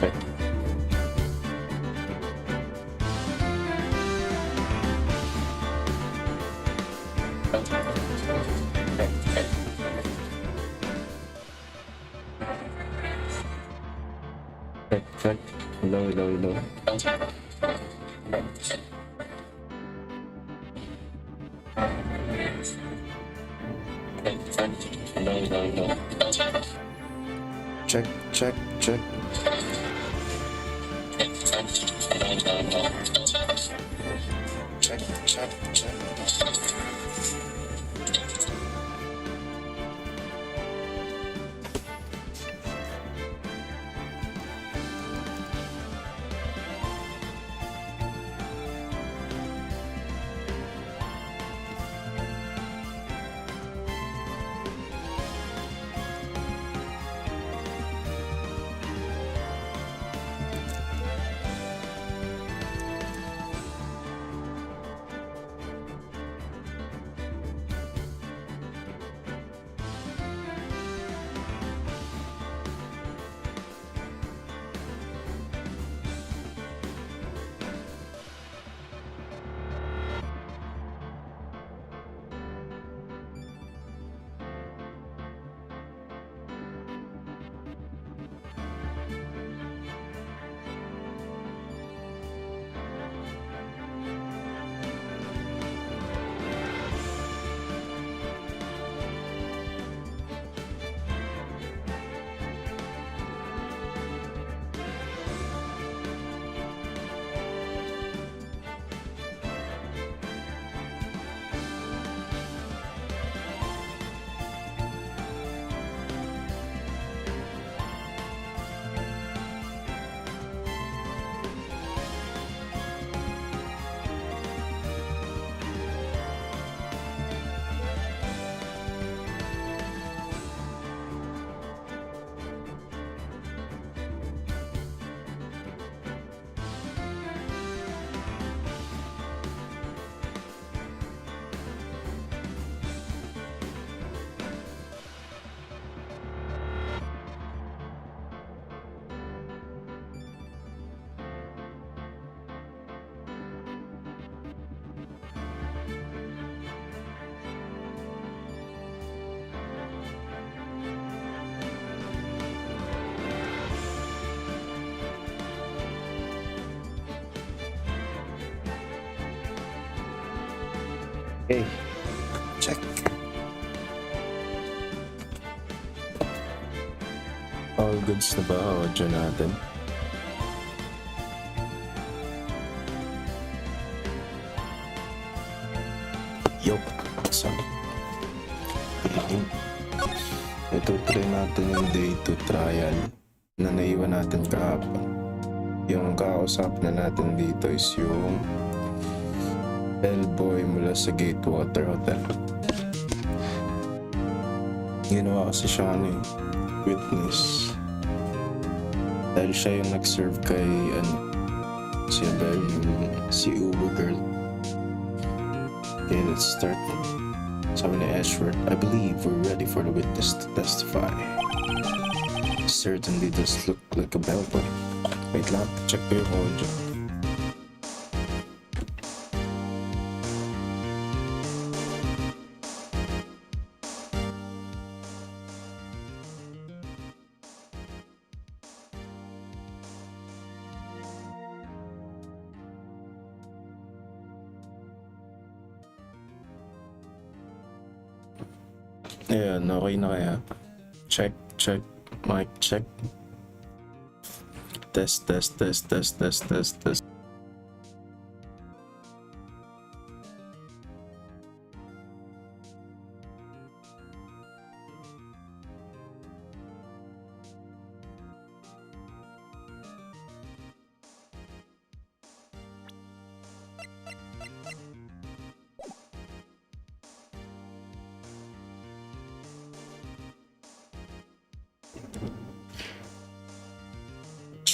check. Check. Hello. Hello. Check. Check. Okay, check. All goods na ba audio natin? Yup, so ito try natin yung day 2 trial na naiwan natin kahapon. Yung kausap na natin dito is yung bellboy mula sa Gatewater Hotel. Ginawa kasi siya witness dahil siya yung nag-serve kay si Uber girl. Okay, let's start. Sabi ni Ashford, I believe we're ready for the witness to testify. Certainly does look like a bellboy. Wait lang, check ko yung audio. Ayan, okay na kaya? Check, mic check. Test.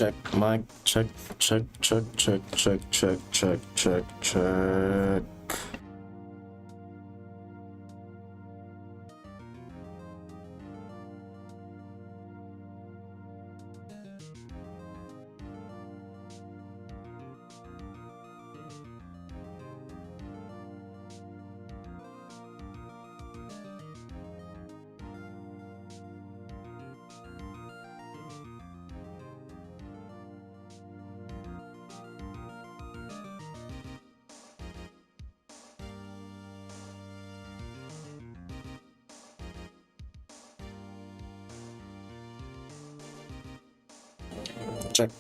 Check, mic, check. Check.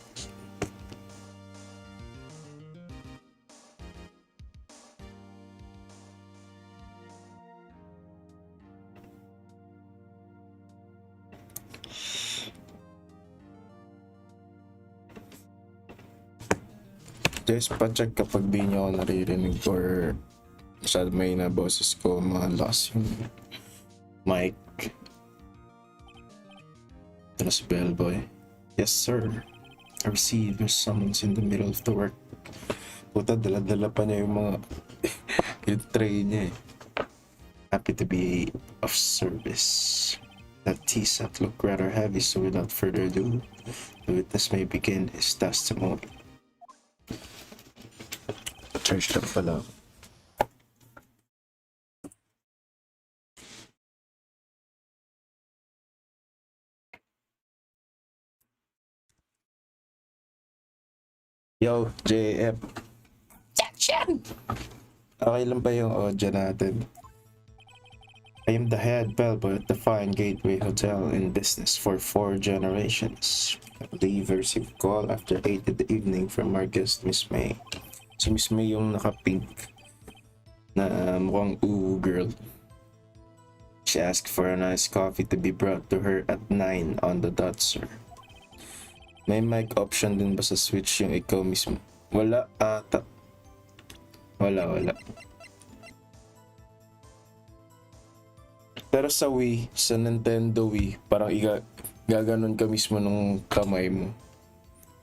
Just pa-check kapag di nyo ako naririnig or masyado may na boses ko, malakas yung mic. Ito na si Bellboy. Yes sir, I received your summons in the middle of the work. Puta, dala-dala pa niya yung mga yung tray niya eh. Happy to be of service. That tea set looked rather heavy, so without further ado, the witness may begin his testimony. Charge lang pala. Yo, JF. Jackson! Okay lang ba yung audio natin? I am the head bellboy at the fine Gateway Hotel in business for 4 generations. I believe I received a call after 8 in the evening from our guest, Miss May. Si Miss May yung naka-pink na mukhang girl. She asked for a nice coffee to be brought to her at 9 on the dot, sir. May mic option din ba sa Switch yung ikaw mismo? Wala ata. Wala. Pero sa Wii, sa Nintendo Wii, parang gaganon ka mismo ng kamay mo.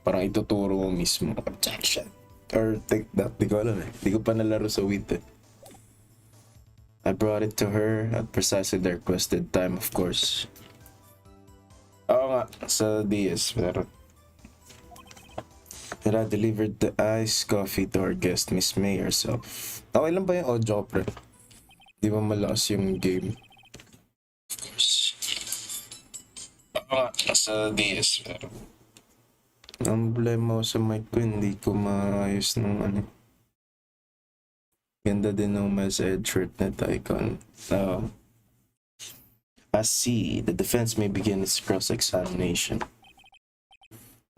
Parang ituturo mo mismo. Objection. Or take that. Di ko alam eh. Di ko pa nalaro sa Wii eh. I brought it to her at precisely the requested time, of course. Oo nga, sa DS. Pero I delivered the iced coffee to our guest, Miss May herself. Okay lang ba yung audio, pre? Di ba malakas yung game? Of course. Oo nga, sa DS. Pero ang problema ko sa mic ko, hindi ko maayos ng ano. Ganda din ng message shirt net icon. I see. The defense may begin its cross-examination.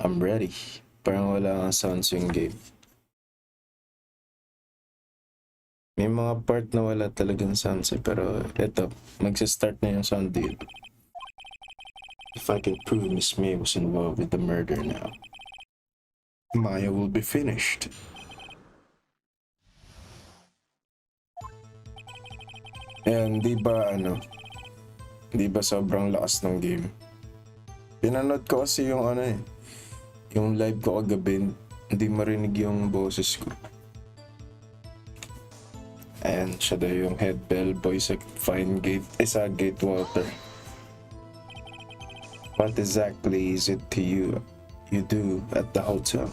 I'm ready. Parang wala nga sounds yung game. May mga part na wala talagang sounds eh, pero eto, magsa-start na yung sound dito. If I can prove Miss May was involved with the murder now, Maya will be finished. Ayan, di ba sobrang lakas ng game? Pinanood ko kasi yung yung live ko kagabi, hindi marinig yung boses ko. Ayan, siya daw yung head bellboy sa fine gate, sa Gatewater. What exactly is it to you do at the hotel?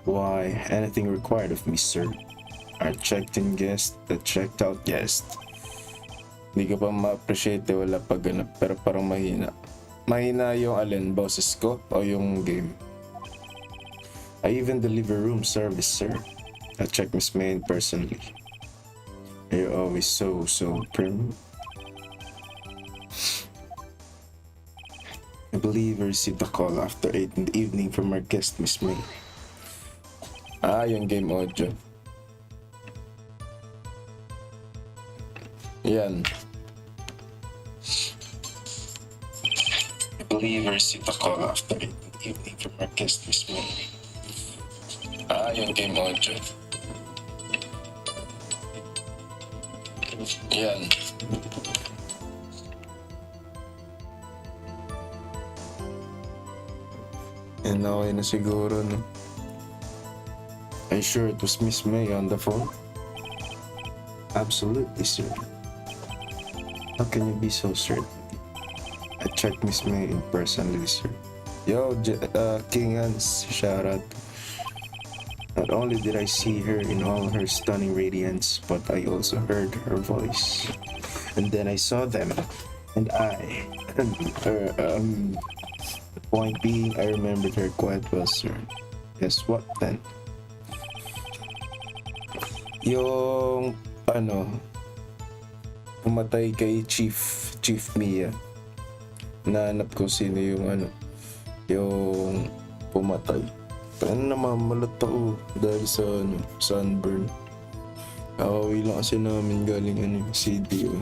Why, anything required of me, sir? Our checked-in guest, the checked-out guest. Hindi ko pa ma-appreciate, wala pa ganap, pero parang mahina. Mahina yung alin, boses ko o yung game? I even deliver room service, sir. I check Miss May personally. You're always so prim. I believe I received a call after 8 in the evening from our guest, Miss May. Yung game audio. Yan. I believe I received a call after 8 in the evening from our guest, Miss May. Yung game audio. Yan. And okay na siguro, no? Are you sure it was Miss May on the phone? Absolutely, sir. How can you be so certain? I checked Miss May in personally, sir. Yo, King Hans, shout out. Not only did I see her in all her stunning radiance, but I also heard her voice. And then I saw them, and the point being, I remembered her quite well, sir. Guess what then? Yung, pumatay kay Chief Mia. Nahanap ko sino yung yung pumatay. Paano namamalot ako dahil sa sunburn. Kakawi lang kasi namin galing CDO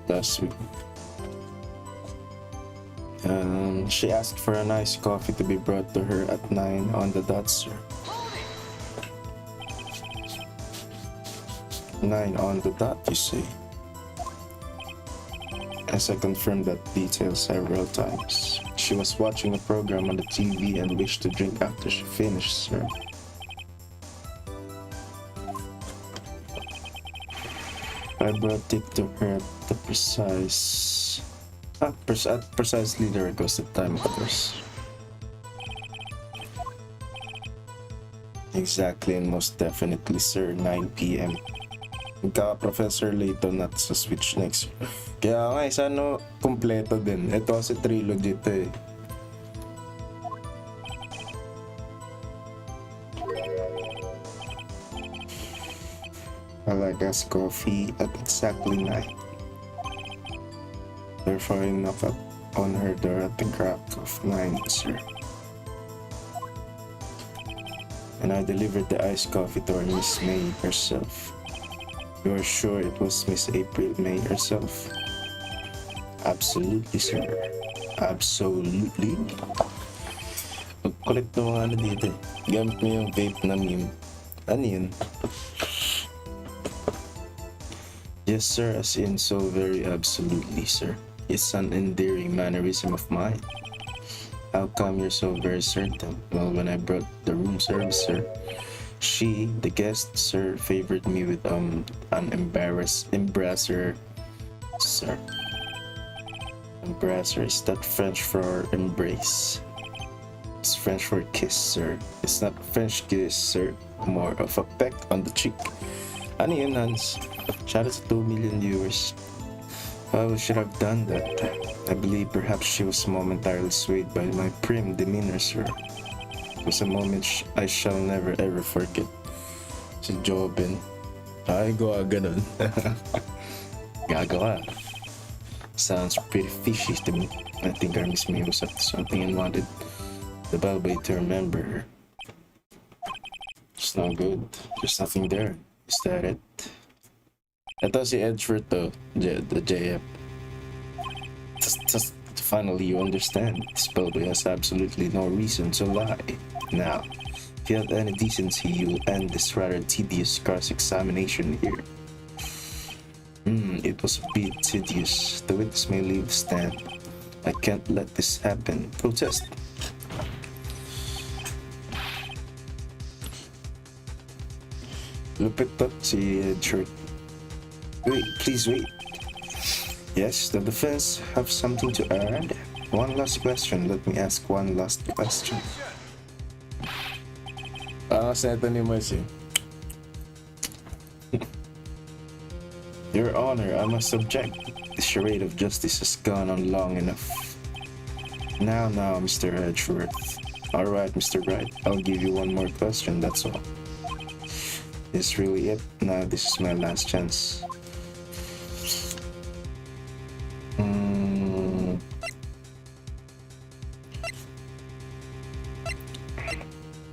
last week. She asked for a nice coffee to be brought to her at 9 on the dot, sir. 9 on the dot, you say? As I confirmed that detail several times. She was watching a program on the TV and wished to drink after she finished, sir. I brought it to her at the precisely the requested time, of course. Exactly and most definitely, sir, 9 p.m. Magkaka-Professor Layton at sa Switch next year. Kaya nga, sana kompleto din. Ito kasi trilogy ito eh. I like us coffee at exactly 9. Therefore, I knock up on her door at the crack of 9, sir. And I delivered the iced coffee to our Miss May herself. You are sure it was Miss April May herself? Absolutely, sir. Absolutely. Mag-collect ng mga dito eh. Gamit mo yung vape na meme. Ano yun? Yes, sir, as in so very absolutely, sir. It's an endearing mannerism of mine. How come you're so very certain? Well, when I brought the room service, sir, she, the guest, sir, favored me with an embracer, sir. Embracer, is that French for embrace? It's French for kiss, sir. It's not French kiss, sir. More of a peck on the cheek. Ano yun, Hans? Shout out to 2 million viewers. I should have done that. I believe perhaps she was momentarily swayed by my prim demeanor, sir. It was a moment I shall never ever forget. Si Jobin. Ay, gawa ganun. Gagawa. Sounds pretty fishy to me. I think our Miss May was up to something and wanted the bellboy to remember her. It's no good. There's nothing there. Is that it? Ito si Edgeworth to, the JF. Just finally you understand. This bellboy has absolutely no reason to lie. Now, if you have any decency, you will end this rather tedious cross-examination here. It was a bit tedious. The witness may leave the stand. I can't let this happen. Protest. Lupit to si Edgeworth. Wait, please wait. Yes, the defense have something to add. One last question. Let me ask one last question. Aceattorney eh. Your Honor, I must object. The charade of justice has gone on long enough. Now, Mr. Edgeworth. Alright, Mr. Wright. I'll give you one more question, that's all. Is really it? Now this is my last chance.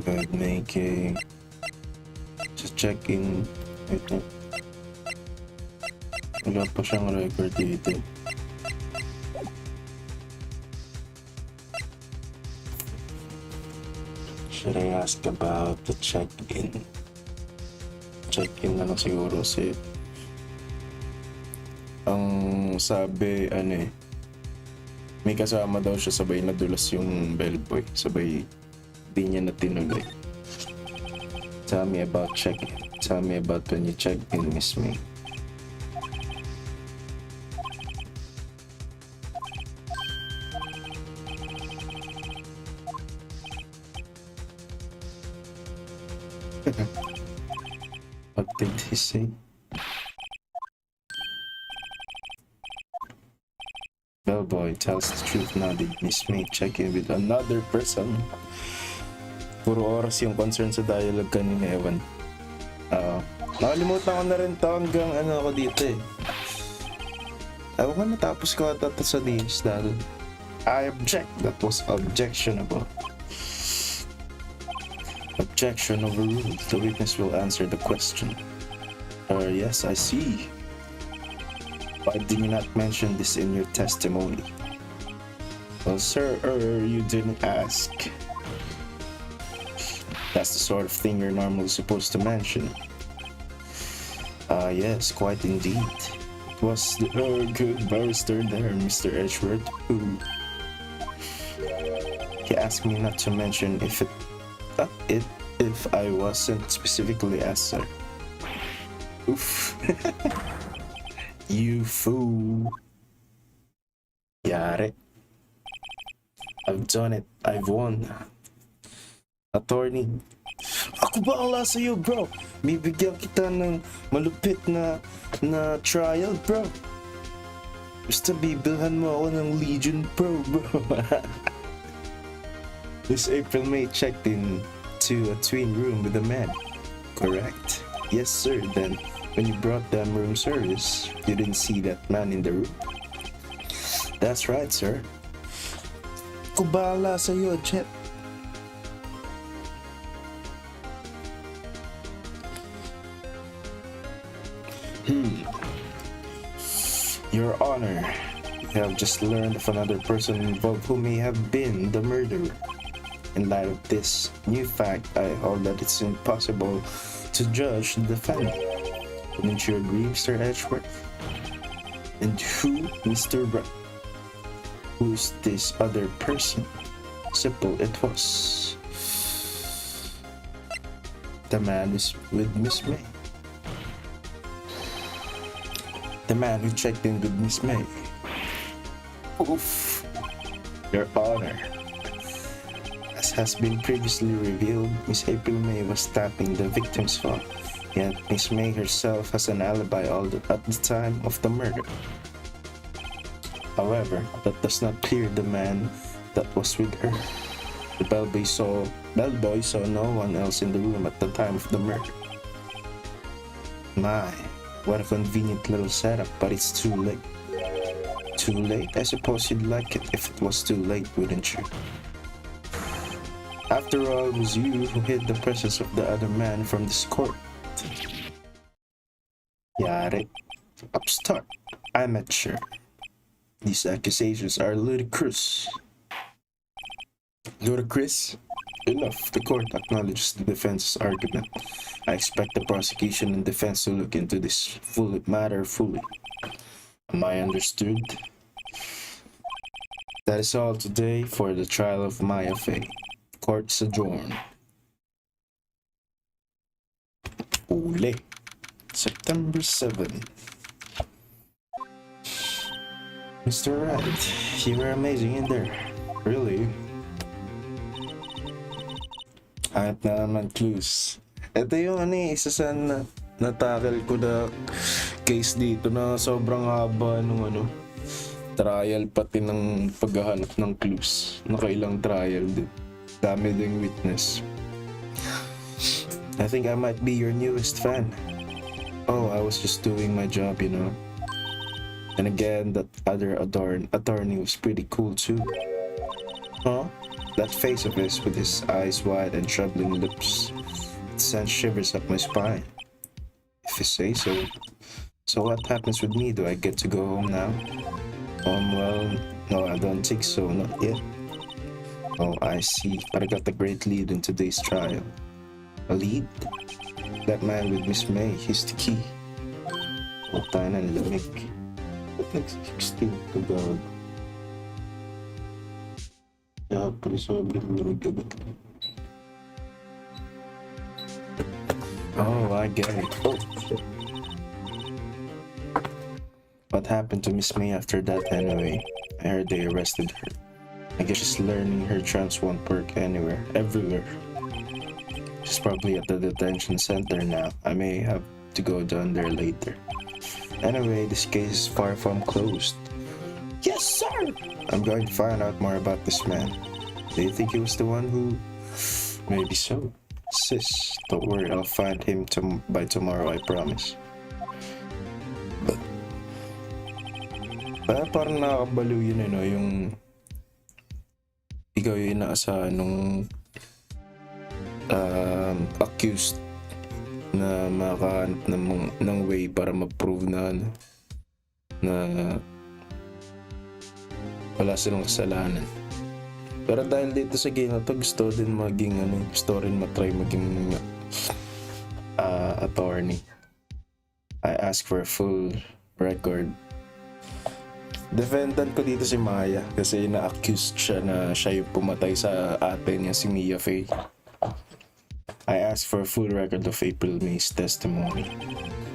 But making just checking. Ito. Wala pa siyang record dito. Should I ask about the check-in? Check-in na lang siguro si ang sabi may kasama daw siya, sabay nadulas yung bellboy, sabay di niya na tinuloy. Tell me about check-in. Tell me about when you checked in, Miss May. What did he say? Bellboy tells the truth now. Did Miss May check in with another person? Puro oras yung concern sa dialogue kanina, ewan. Nakalimutan ko na rin to hanggang ako dito eh. Ewan ko, natapos ko ata sa DS dahil I object. That was objectionable. Objection overruled. The witness will answer the question. Yes, I see. Why did you not mention this in your testimony? Well, sir, you didn't ask. That's the sort of thing you're normally supposed to mention. Yes, quite indeed. It was the good barrister there, Mr. Edgeworth, who... He asked me not to mention if I wasn't specifically asked, sir. Oof. You fool. Yare. I've done it. I've won. Attorney. Ako ba ang lasa sa'yo, bro? Bibigyan kita ng malupit na trial, bro. Basta bibilhan mo ako ng Legion Pro, bro. This April May checked in to a twin room with a man. Correct? Yes, sir. Then, when you brought them room service, you didn't see that man in the room? That's right, sir. Kubala sa'yo, Jet. Your Honor, you have just learned of another person involved who may have been the murderer. In light of this new fact, I hold that it's impossible to judge the defendant. Wouldn't you agree, Mr. Edgeworth? And who, Mr. Wright? Who's this other person? Simple it was. The man is with Miss May. The man who checked in with Miss May. Oof. Your Honor. As has been previously revealed, Miss April May was tapping the victim's phone. Yet Miss May herself has an alibi at the time of the murder. However, that does not clear the man that was with her. The bellboy saw no one else in the room at the time of the murder. My, what a convenient little setup, but it's too late. Too late? I suppose you'd like it if it was too late, wouldn't you? After all, it was you who hid the presence of the other man from this court. Yare. Upstart. Amateur. These accusations are ludicrous. Ludicrous? Enough. The court acknowledges the defense's argument. I expect the prosecution and defense to look into this matter fully. Am I understood? That is all today for the trial of Maya Fey. Court's adjourned. Ule. September 7. Mr. Wright, you were amazing in there. Really? At na naman clues. Ito yung isa sa natakil ko na case dito na sobrang haba nung trial pati ng paghahanap ng clues. Nakailang trial din. Dami ding witness. I think I might be your newest fan. Oh, I was just doing my job, you know. And again, that other attorney was pretty cool too. Huh? That face of his with his eyes wide and trembling lips. It sends shivers up my spine. If you say so. So what happens with me? Do I get to go home now? Well, no, I don't think so, not yet. Oh, I see. But I got a great lead in today's trial. A lead? That man with Miss May, he's the key. Oh, tayo na lamig. But next 16 to God. Yeah, pretty sobrang lamig agad. Oh, I get it. Oh, shit. What happened to Miss May after that anyway? I heard they arrested her. I guess she's learning her trance won't work everywhere. She's probably at the detention center now. I may have to go down there later. Anyway, this case is far from closed. Yes, sir! I'm going to find out more about this man. Do you think he was the one who... Maybe so. Sis, don't worry, I'll find him by tomorrow, I promise. Parang nakakabaliw yun, yung ikaw yung inaasahan nung accused na makahanap ng way para ma-prove na na wala silang kasalanan. Pero dahil dito sa game na to, gusto din maging gusto rin matry maging attorney. I ask for a full record. Defendant ko dito si Maya kasi na-accused siya na siya yung pumatay sa ate niya, si Mia Faye. I asked for a full record of April May's testimony.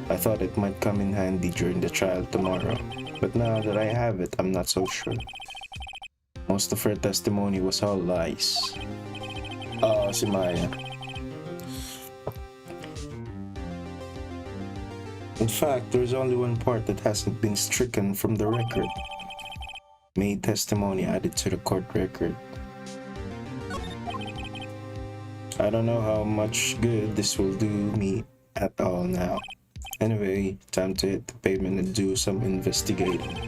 I thought it might come in handy during the trial tomorrow, but now that I have it, I'm not so sure. Most of her testimony was all lies. Si Maya. In fact, there's only one part that hasn't been stricken from the record. Made testimony added to the court record. I don't know how much good this will do me at all now. Anyway, time to hit the pavement and do some investigating.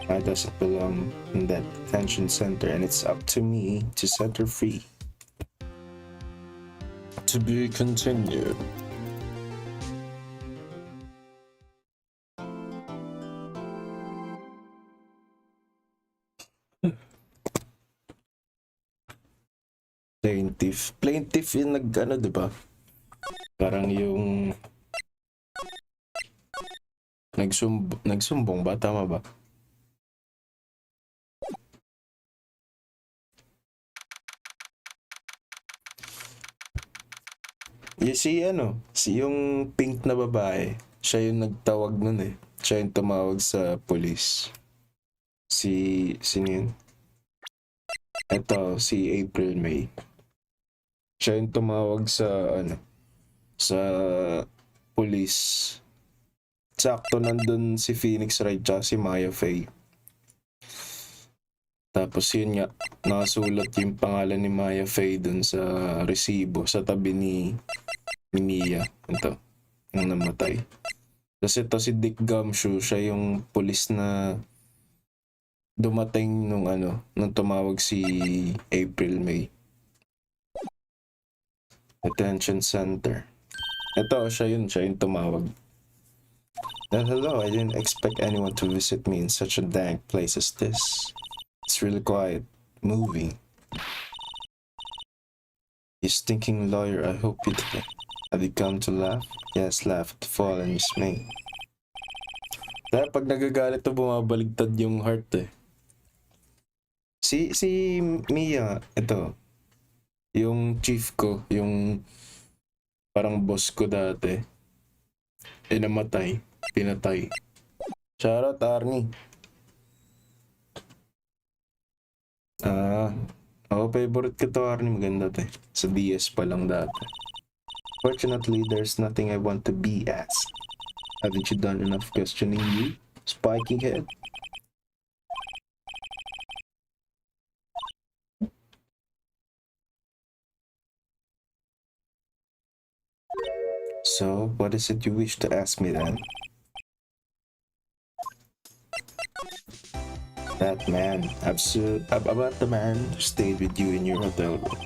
I doesn't belong in that detention center, and it's up to me to set her free. To be continued. Plaintiff yung diba? Parang yung nagsumbong ba? Tama ba? Si yung pink na babae, siya yung nagtawag nun eh. Siya yung tumawag sa police. Sino yun? Ito, si April May. Siya yung tumawag sa police. Sakto nandun si Phoenix Wright at si Maya Faye. Tapos yun nga, nakasulat yung pangalan ni Maya Faye dun sa resibo, sa tabi ni Mia. Ito, yung namatay. Tapos ito si Dick Gumshoe, siya yung police na dumating nung tumawag si April May. Detention center. Ito, siya yung tumawag. Hello, I didn't expect anyone to visit me in such a dank place as this. It's really quiet, moving. You stinking lawyer, I hope you did. Have you come to laugh? Yes, laugh at the fallen Miss May. Dahil pag nagagalit to, bumabaligtad yung heart eh. Si Mia, ito. Yung chief ko, yung parang boss ko dati, namatay, pinatay. Shoutout, Arnie. Favorite ko to, Arnie, maganda to. Sa DS pa lang dati. Fortunately, there's nothing I want to be asked. Haven't you done enough questioning you, spiky head? So, what is it you wish to ask me then? That man, about the man who stayed with you in your hotel room.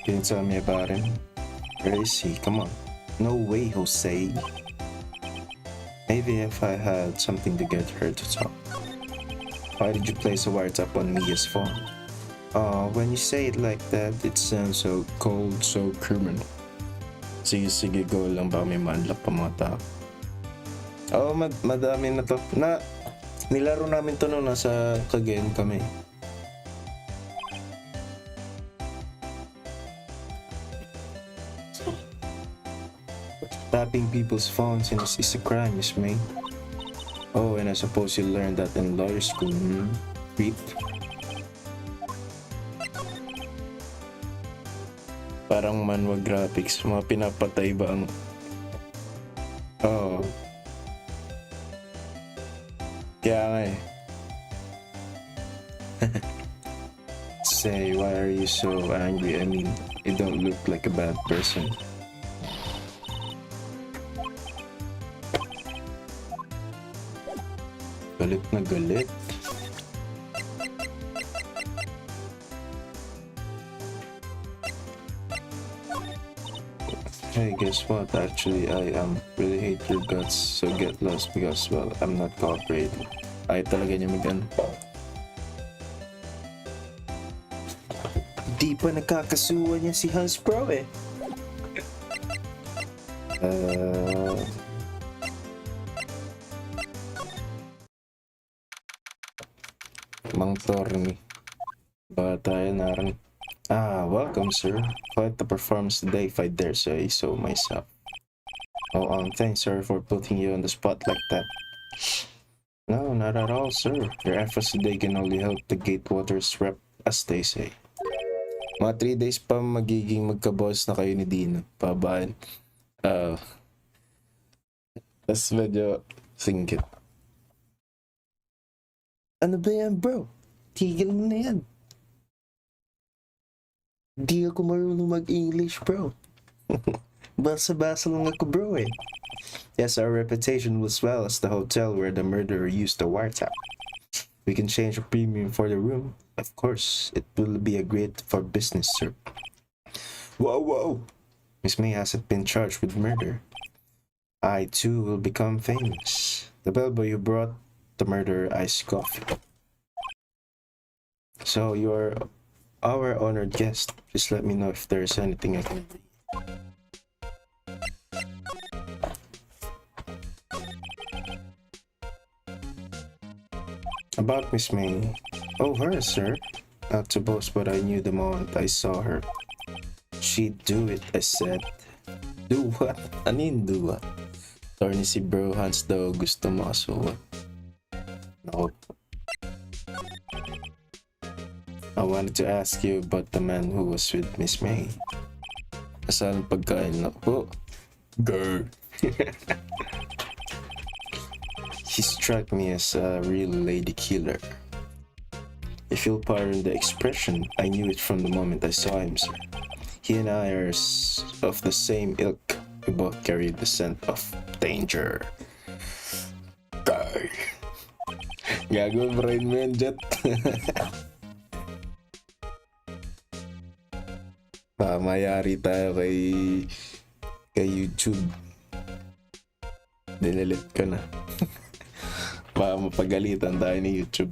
Can you tell me about him? Where is he? Come on. No way, Jose. Maybe if I had something to get her to talk. Why did you place a wiretap on Mia's phone? When you say it like that, it sounds so cold, so criminal. Sige, go lang ba may manlap pa mga tao. Madami na to. Nilaro namin to nung nasa Cagayan kami. Tapping people's phones is a crime, Miss May. Oh, and I suppose you learned that in lawyer school, Creep. Parang manwa graphics, mga pinapatay ba ang... Kaya nga eh. Say, why are you so angry? I mean, you don't look like a bad person. Galit na galit. Hey, guess what? Actually, I really hate your guts, so get lost because, well, I'm not cooperating. Ay talaga niya mag-ano. Di pa nakakasuwa niya si Hasbro eh. Mang Torni. Ba tayo naran. Welcome, sir. Quite the performance today, if I dare say so myself. Oh, thanks, sir, for putting you on the spot like that. No, not at all, sir. Your efforts today can only help the Gatewaters rep, as they say. Mga 3 days pa magiging magka-boss na kayo ni Dino. Pabaan. Tas medyo singkit. Ano ba yan, bro? Tigil mo na yan. Di ako marunong mag-English, bro. Basa-basa lang ako, bro, eh. Yes, our reputation will swell as the hotel where the murderer used the wiretap. We can change a premium for the room. Of course, it will be a great for business, sir. Whoa! Miss May hasn't been charged with murder. I, too, will become famous. The bellboy who brought the murderer iced coffee. So, you're our honored guest. Just let me know if there's anything I can do. About Miss May. Oh, her, sir. Not to boast, but I knew the moment I saw her. She'd do it, I said. Do what? Ano yung do what? Attorney si Bro Hans daw gusto makasuwa. No. I wanted to ask you about the man who was with Miss May. Asalang pagkain na po. Grr. He struck me as a real lady killer. If you'll pardon the expression, I knew it from the moment I saw him, sir. He and I are of the same ilk. We both carry the scent of danger. Gago, brain mo yan, Jet. Mayari tayo kay YouTube. Dinilit ka na. Baka mapagalitan tayo ni YouTube.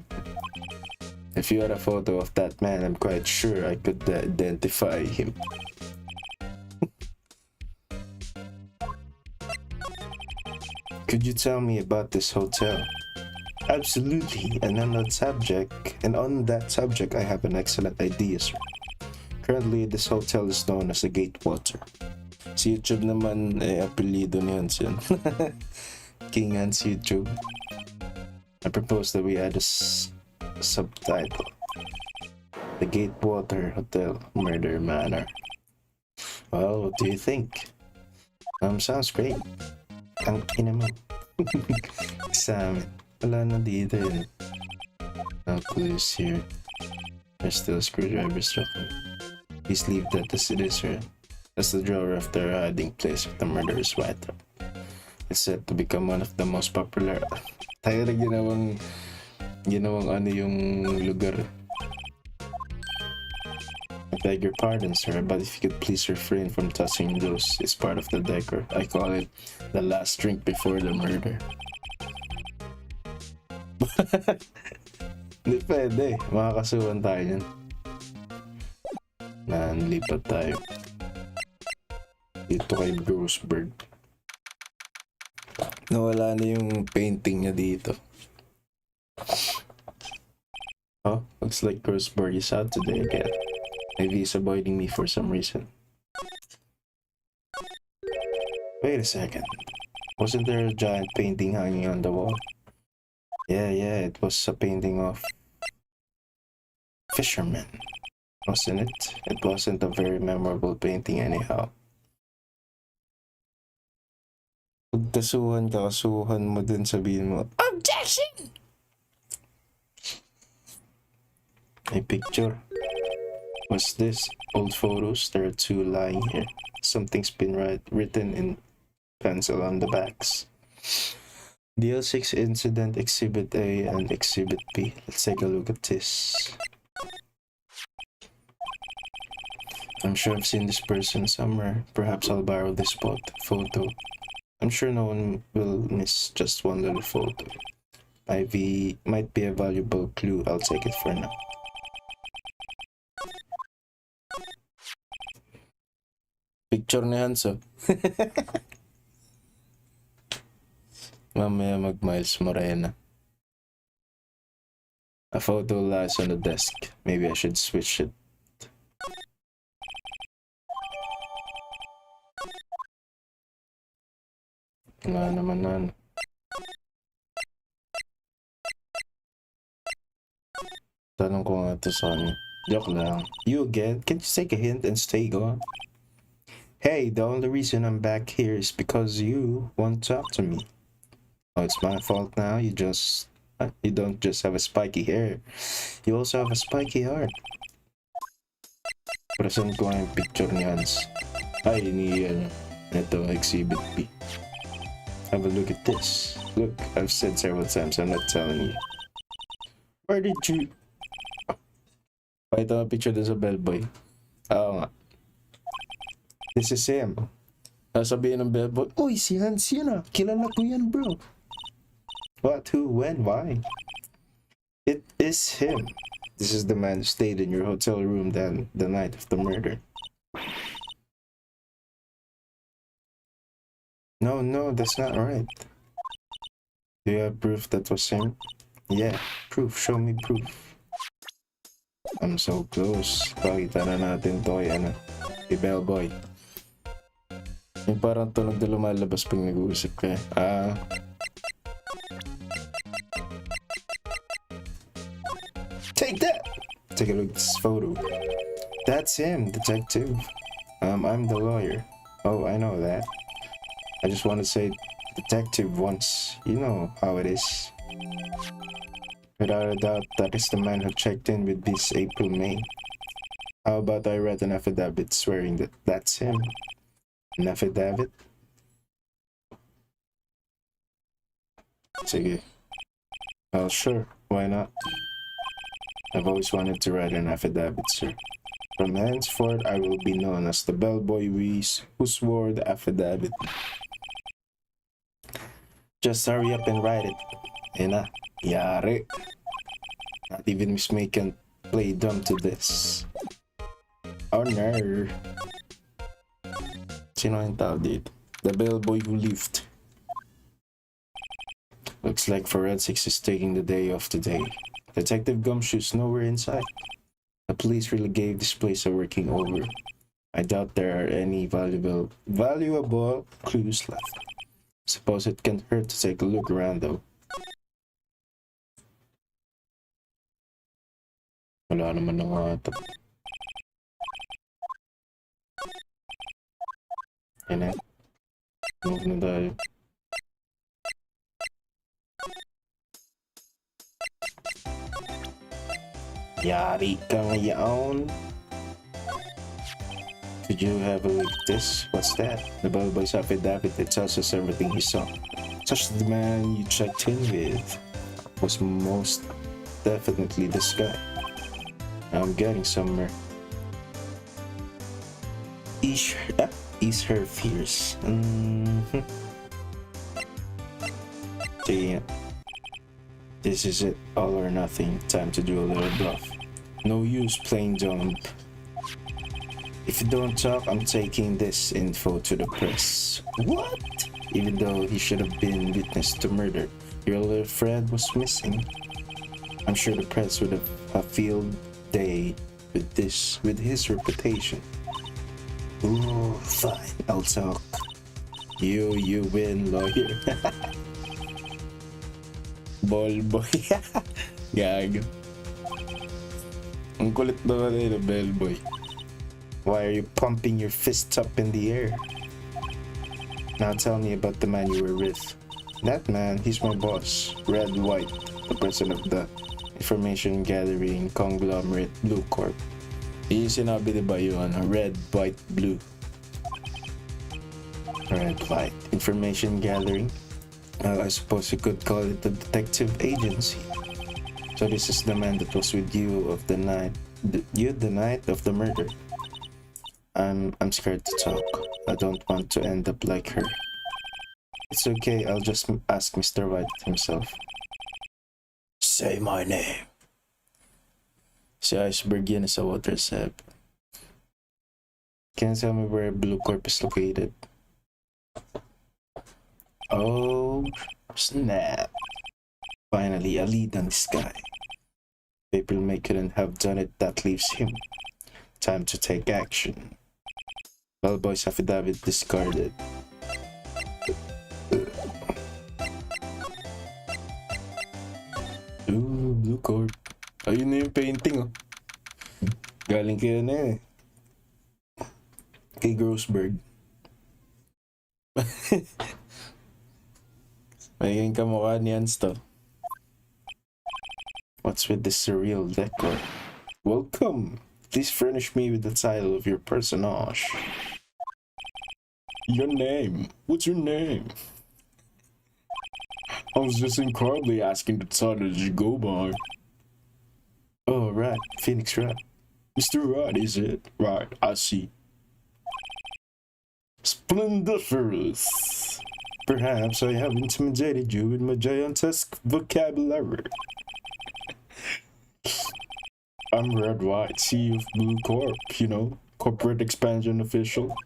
If you had a photo of that man, I'm quite sure I could identify him. Could you tell me about this hotel? Absolutely, and on that subject, I have an excellent idea, sir. Currently, this hotel is known as the Gatewater. Si YouTube naman, apelido ni Hans yun. King Hans YouTube. I propose that we add a subtitle. The Gatewater Hotel Murder Manor. Well, what do you think? Sounds great. Ang ina mo. Examine. Wala na dito yun. No clues here. There's still a screwdriver stuck. Please leave that as it is, sir. That's the drawer of the hiding place of the murderer's Wright. It's said to become one of the most popular. Tayo na ginawang ano yung lugar. I beg your pardon, sir, but if you could please refrain from touching those. It's part of the decor. I call it the last drink before the murder. Hindi pwede. Makakasuhan tayo yan. Nanlipat tayo. Dito kay Grossberg. Nawala na yung painting niya dito. Oh, looks like Grossberg is out today again. Maybe he's avoiding me for some reason. Wait a second. Wasn't there a giant painting hanging on the wall? Yeah, it was a painting of fishermen, wasn't it? It wasn't a very memorable painting anyhow. Pag kasuhan mo din, sabihin mo, OBJECTION! A picture. What's this? Old photos. There are two lying here. Something's been written in pencil on the backs. DL6 Incident Exhibit A and Exhibit B. Let's take a look at this. I'm sure I've seen this person somewhere. Perhaps I'll borrow this photo. I'm sure no one will miss just one little photo. Might be a valuable clue. I'll take it for now. Picture ni Hanso. Mamaya mag-Miles Morena. A photo lies on the desk. Maybe I should switch it. Wala naman na. Tanong ko nga ito sa kanya. Joke lang. You again? Can't you take a hint and stay gone? Hey, the only reason I'm back here is because you won't talk to me. Oh, it's my fault now. You don't just have a spiky hair. You also have a spiky heart. Present ko nga yung picture ni Hans. Ay, ito, exhibit B. Have a look at this. Look, I've said several times, I'm not telling you. Where did you... Ito ang picture dun sa bellboy. Oo nga. This is him. Sabihin ng bellboy, uy, si Hans yun ah. Kilala ko yan, bro. What, who, when, why? It is him. This is the man who stayed in your hotel room the night of the murder. No, that's not right. Do you have proof that was him? Yeah, proof. Show me proof. I'm so close. Pakita na natin to kay Bellboy. Yung parang tunog na lumalabas pag nag-uusap ka. Take that! Take a look at this photo. That's him, detective. I'm the lawyer. Oh, I know that. I just want to say detective once. You know how it is. Without a doubt, that is the man who checked in with this April May. How about I write an affidavit swearing that that's him? An affidavit? Sige. Well, sure. Why not? I've always wanted to write an affidavit, sir. From henceforth, I will be known as the bellboy who swore the affidavit. Just hurry up and write it. Ayun na. Yari. Not even Miss May can play dumb to this. Oh no. Sino yung tao dito? The bellboy who lived. Looks like forensics is taking the day off today. Detective Gumshoe's nowhere in sight. The police really gave this place a working over. I doubt there are any valuable clues left. Suppose it can't hurt to take a look around though. Wala naman na nga ito. Yan na. Move na tayo. Yari ka ngayon. Did you have a look at this? What's that? The bellboy's affidavit that tells us everything he saw. Such the man you checked in with was most definitely this guy. I'm getting somewhere. Ease her fears. Sige. This is it, all or nothing. Time to do a little bluff. No use playing dumb. If you don't talk, I'm taking this info to the press. What? Even though he should have been witness to murder, your little friend was missing. I'm sure the press would have a field day with his reputation. Ooh, fine, I'll talk. You win, lawyer. Ballboy. Gag. Ang kulit na kanina, bellboy. Why are you pumping your fists up in the air? Now tell me about the man you were with. That man, he's my boss, Red White, the president of the information gathering conglomerate Blue Corp. Yung sinabi diba yun, Red, White, Blue. Red, White, information gathering? I suppose you could call it the detective agency. So this is the man that was with you the night of the murder. I'm scared to talk. I don't want to end up like her. It's okay, I'll just ask Mr. Wright himself. Say my name. Si Iceberg yan sa water sap. Can you tell me where Blue Corp is located? Oh, snap. Finally, a lead on this guy. April May couldn't have done it, that leaves him. Time to take action. Bellboy's affidavit discarded. Ooh, Blue Corp. Ayun na yung painting, oh. Galing kayo na eh. Kay Grossberg. Magiging kamukha ni Ansto. What's with this surreal decor? Welcome! Please furnish me with the title of your personage. Your name? What's your name? I was just incredibly asking the title you go by. Oh, right. Phoenixwright. Mr. Wright, is it? Right, I see. Splendiferous! Perhaps I have intimidated you with my giantesque vocabulary. I'm Red White, CEO of Blue Corp, you know, corporate expansion official.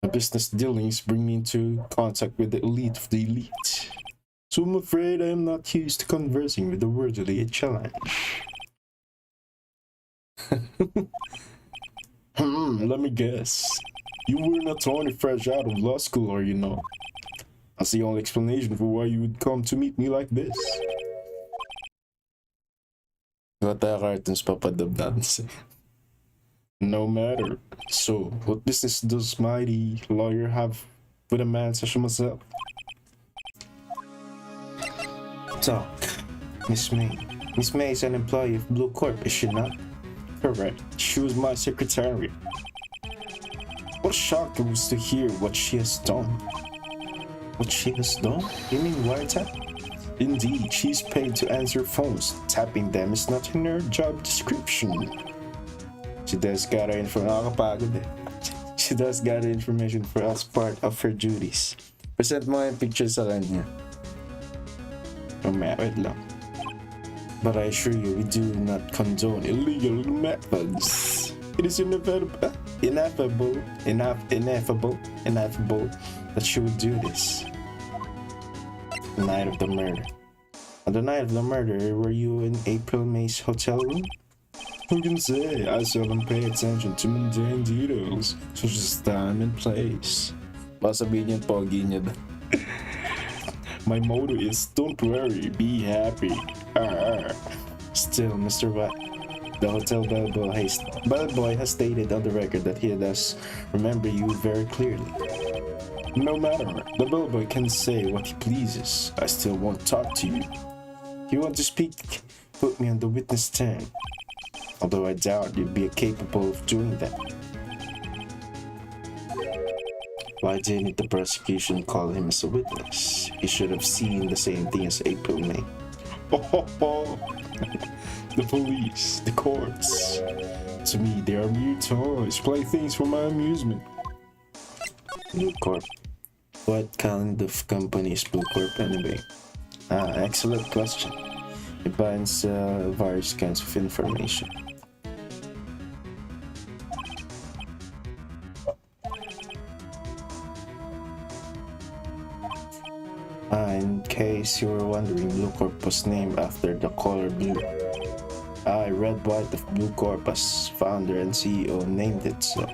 My business dealings bring me into contact with the elite of the elite. So I'm afraid I am not used to conversing with the worldly challenge. Let me guess. You were an attorney fresh out of law school, are you not? That's the only explanation for why you would come to meet me like this. No matter. So, what business does mighty lawyer have with a man such as myself? Talk. Miss May. Miss May is an employee of Blue Corp, is she not? Correct. She was my secretary. What a shock it was to hear what she has done. What she has done? You mean wiretap? Indeed, she's paid to answer phones. Tapping them is not in her job description. She does gather information. She does gather information for us part of her duties. Present mo yung picture sa kanya. Wait lang. But I assure you, we do not condone illegal methods. It is inevitable that she would do this. The night of the murder. On the night of the murder, were you in April May's hotel room? Who can say? I seldom pay attention to mundane details, such as time and place. Masabihin niya pogi niya. My motto is, don't worry, be happy. Still, Mr. White, the hotel bellboy has stated on the record that he does remember you very clearly. No matter, the bellboy can say what he pleases. I still won't talk to you. If you want to speak, put me on the witness stand. Although I doubt you'd be capable of doing that. Why didn't the prosecution call him as a witness? He should have seen the same thing as April May. The police, the courts. To me, they are mere toys, playthings for my amusement. Blue Corp. What kind of company is Blue Corp anyway? Excellent question. It binds various kinds of information. In case you were wondering, Blue Corp was named after the color blue. I, Red White of Blue Corp, as founder and CEO, named it so.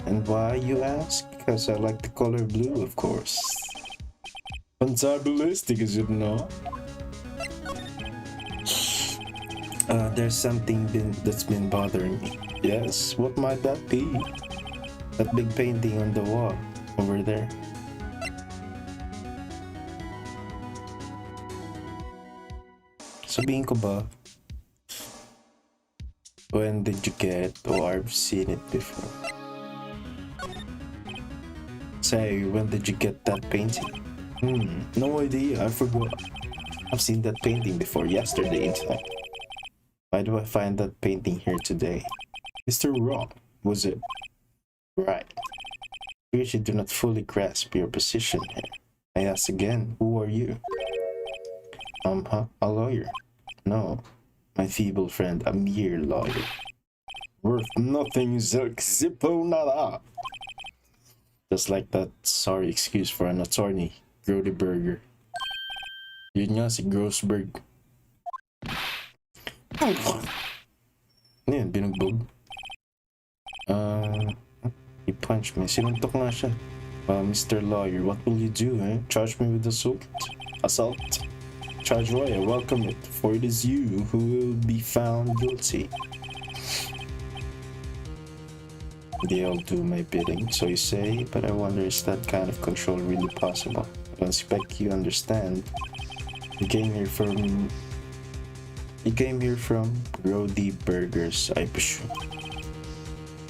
And why, you ask? Because I like the color blue, of course. Fantabulistic, is it not? There's something that's been bothering me. Yes, what might that be? That big painting on the wall, over there. Sabihin ko ba, when did you get, or I've seen it before? Say, when did you get that painting? No idea, I forgot. I've seen that painting before, yesterday in fact. Why do I find that painting here today? Mr. Rock, was it? Right. You actually do not fully grasp your position here. I ask again, who are you? A lawyer? No, my feeble friend, a mere lawyer. Worth nothing, zippo nada. Just like that sorry excuse for an attorney, Grody Burger. Yun nga si Grossberg. Ano yan, binugbog? He punched me. Sinuntok nga siya. Mr. Lawyer, what will you do, eh? Charge me with assault? Assault? Charge Roy, I welcome it, for it is you who will be found guilty. They all do my bidding, so you say, but I wonder, is that kind of control really possible? I don't expect you understand. You came here from Grody Burgers, I presume.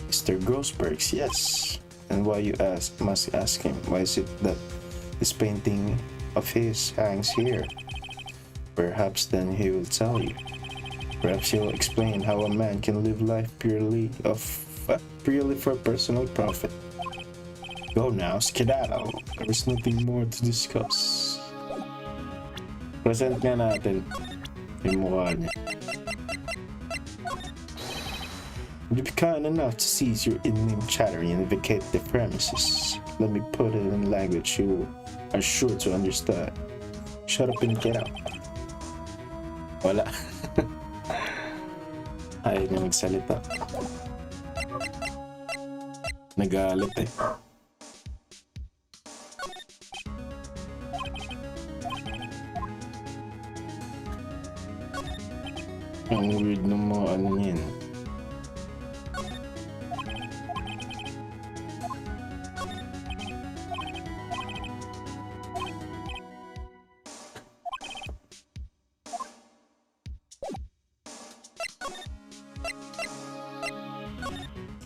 Mr. Grossbergs, yes. And why you must ask him, why is it that this painting of his hangs here? Perhaps then he will tell you. Perhaps he'll explain how a man can live life purely for personal profit. Go now, skedaddle. There's nothing more to discuss. Present nga natin yung mukha niya. Would you be kind enough to cease your inane chattering and vacate the premises? Let me put it in language you are sure to understand. Shut up and get out. Wala. Ayaw niya magsalita. Nagalit eh. Ang weird ng mga ano yan.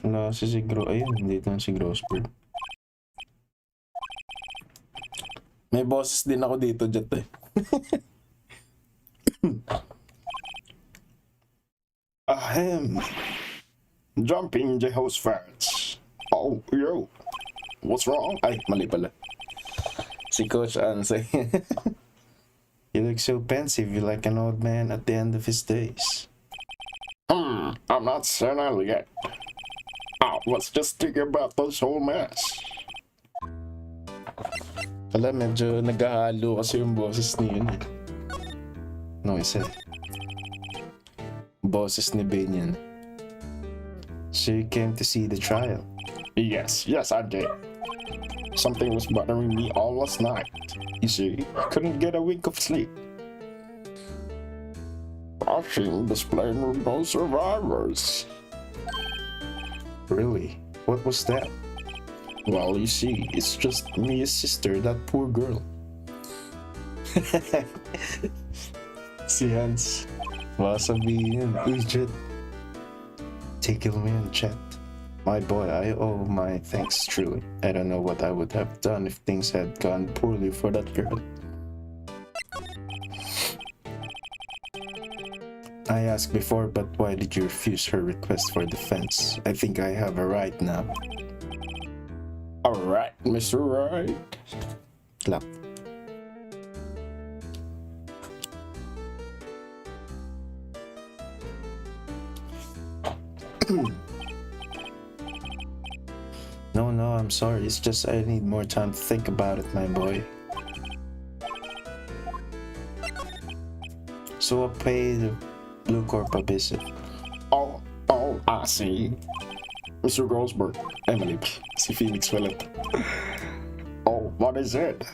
Wala kasi si ayun, dito na si Grossberg. May boses din ako dito, Jet eh. Ahem. Jumping Jehoshaphat. Oh, yo. What's wrong? Ay, mali pala. Si Coach Ansay. You look so pensive, you're like an old man at the end of his days. I'm not senile yet. Let's just think about this whole mess. Wala, medyo nag-ahalo kasi yung boses ni yun eh. No, isa eh. Boses ni Bane yan. So you came to see the trial? Yes, I did. Something was bothering me all last night. You see, I couldn't get a wink of sleep. Watching displaying with no survivors. Really? What was that? Well, you see, it's just Mia's sister, that poor girl. Si Hans. Wasabi Jet. Take it away and chat. My boy, I owe my thanks truly. I don't know what I would have done if things had gone poorly for that girl. I asked before, but why did you refuse her request for defense? I think I have a right now. Alright, Mr. Wright. Clap. No, I'm sorry. It's just I need more time to think about it, my boy. So I'll pay the Blue Corp a visit. Oh, I see. Mr. Grossberg. Emily, si phoenixwright. Oh, what is it?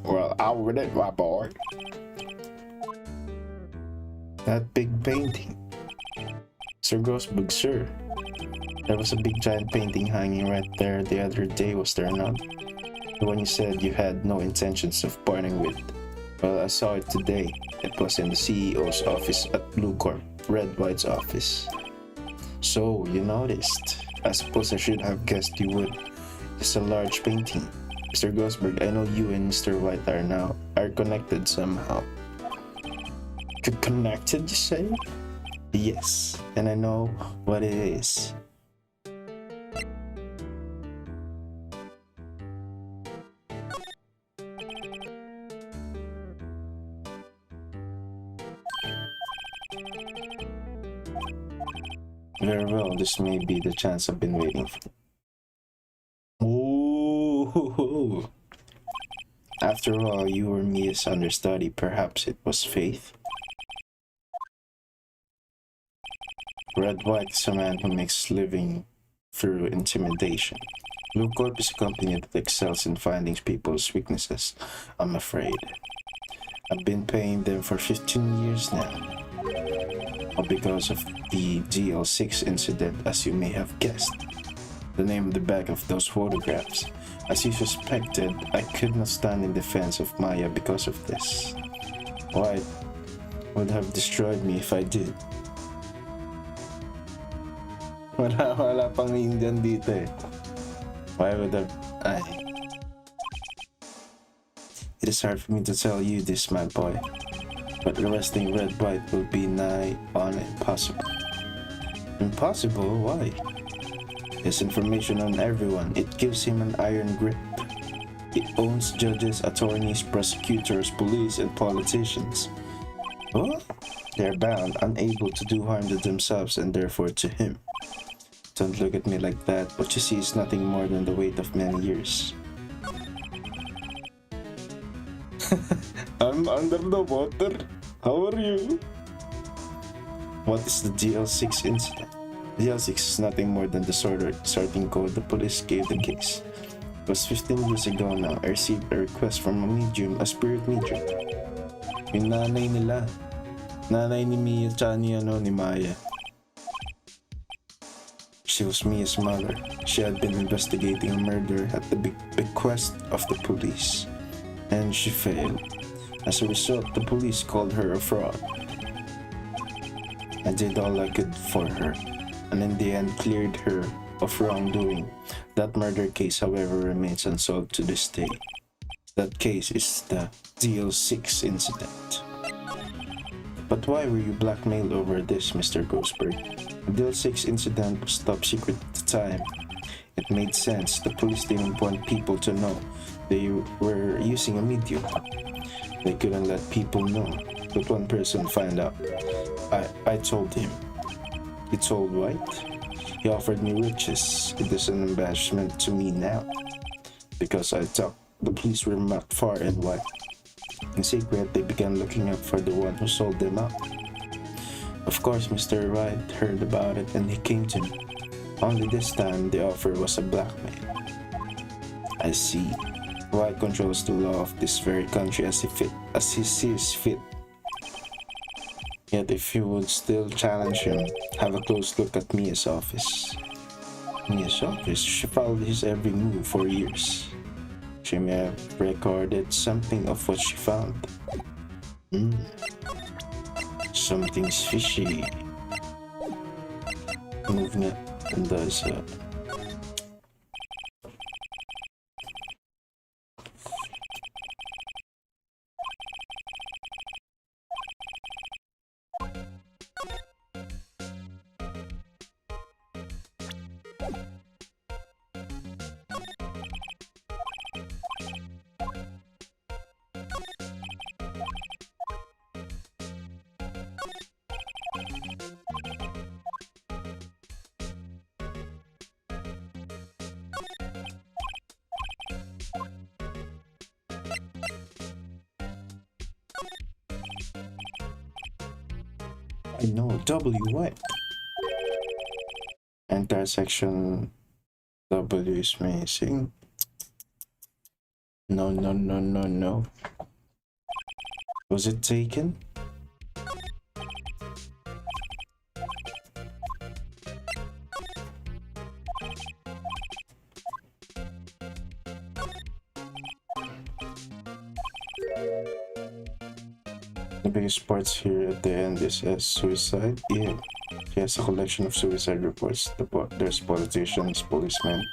Well, I'll read it, my boy. That big painting. Sir Grossberg, sir. There was a big giant painting hanging right there the other day, was there not? The one you said you had no intentions of parting with. Well, I saw it today. It was in the CEO's office at Blue Corp, Red White's office. So, you noticed. I suppose I should have guessed you would. It's a large painting. Mr. Grossberg, I know you and Mr. White are connected somehow. Connected, you say? Yes, and I know what it is. Very well, this may be the chance I've been waiting for. Ooh. After all, you were Mia's understudy. Perhaps it was faith? Red White is a man who makes living through intimidation. Blue Corp is a company that excels in finding people's weaknesses, I'm afraid. I've been paying them for 15 years now. All because of the GL6 incident, as you may have guessed. The name on the back of those photographs. As you suspected, I could not stand in defense of Maya because of this. Wright would have destroyed me if I did. Wala pang Indian dito eh. Why would I? It is hard for me to tell you this, my boy, but arresting Red White will be nigh on impossible. Impossible? Why? His information on everyone, it gives him an iron grip. He owns judges, attorneys, prosecutors, police, and politicians. What? They're bound, unable to do harm to themselves and therefore to him. Don't look at me like that. What you see is nothing more than the weight of many years. I'm under the water. How are you? What is the GL6 incident? GL6 is nothing more than the sorting code the police gave the case. It was 15 years ago now. I received a request from a spirit medium. Yung nanay nila. Nanay ni Mia tsaka ni Maya. She was Mia's mother. She had been investigating a murder at the bequest of the police, and she failed. As a result, the police called her a fraud. I did all I could for her, and in the end cleared her of wrongdoing. That murder case, however, remains unsolved to this day. That case is the DL6 incident. But why were you blackmailed over this, Mr. Ghostberg? The DL6 incident was top secret at the time. It made sense. The police didn't want people to know they were using a medium. They couldn't let people know. But one person found out. I told him. He told Wright? He offered me riches. It is an embarrassment to me now. Because I thought the police were not far and wide. In secret, they began looking up for the one who sold them out. Of course, Mr. Wright heard about it and he came to me. Only this time, the offer was a blackmail. I see. Wright controls the law of this very country as he sees fit. Yet if you would still challenge him, have a close look at Mia's office. Mia's office? She followed his every move for years. She may have recorded something of what she found. Something's fishy. Movement and does I know, W what? Entire section W is missing. No. Was it taken? The biggest parts here at the end is suicide. Yeah, he has a collection of suicide reports. There's politicians, policemen.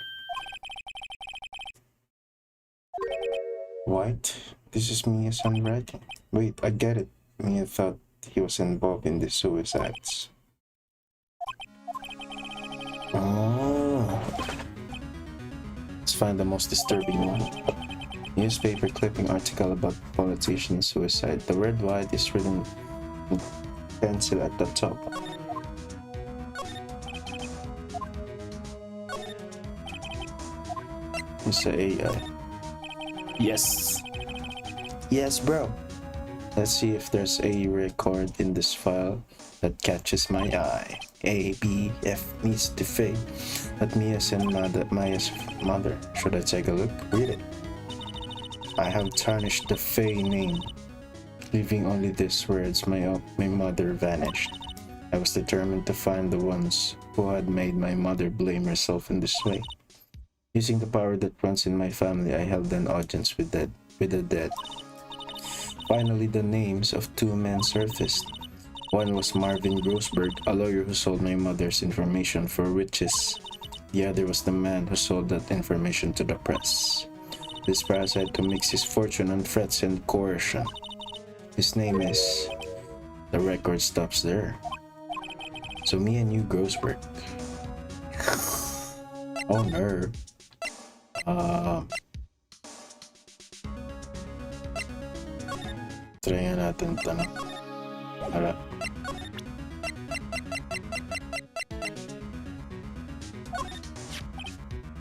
White? This is Mia's handwriting. Wait, I get it. Mia thought he was involved in the suicides. Oh. Let's find the most disturbing one. Newspaper clipping article about politician suicide. The word white is written in pencil at the top. It's a AI. Yes! Yes, bro! Let's see if there's a record in this file that catches my eye. A, B, F needs to fade. Let me as in Maya's mother. Should I take a look? Read it. I have tarnished the Fae name, leaving only these words, my mother vanished. I was determined to find the ones who had made my mother blame herself in this way. Using the power that runs in my family, I held an audience with the dead. Finally, the names of two men surfaced. One was Marvin Grossberg, a lawyer who sold my mother's information for riches. The other was the man who sold that information to the press. This parasite who makes his fortune on threats and coercion. His name is... The record stops there. So me and you, Grossberg. Oh, nerd. Try nga natin tanong. Hala.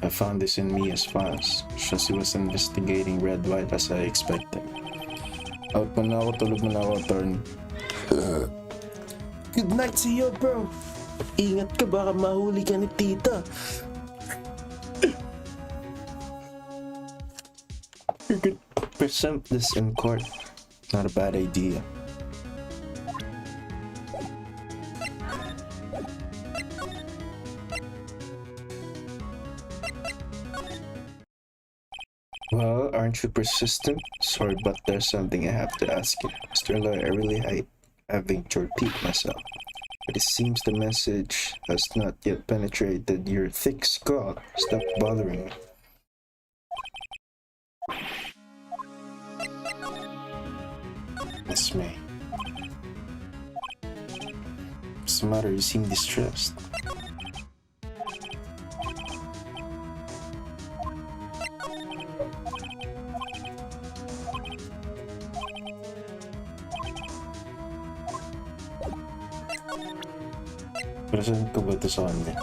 I found this in Mia's files. She was investigating Red White as I expected. Out mo na ako, tulog mo na ako, attorney. Good night to you, bro. Ingat ka, baka mahuli ka ni tita. You could present this in court. Not a bad idea. Well, aren't you persistent? Sorry, but there's something I have to ask you. Mr. Lawyer, I really hate having to repeat myself. But it seems the message has not yet penetrated your thick skull. Stop bothering me. Miss May. What's the matter? You seem distressed. Present ko ba ito sa kanya?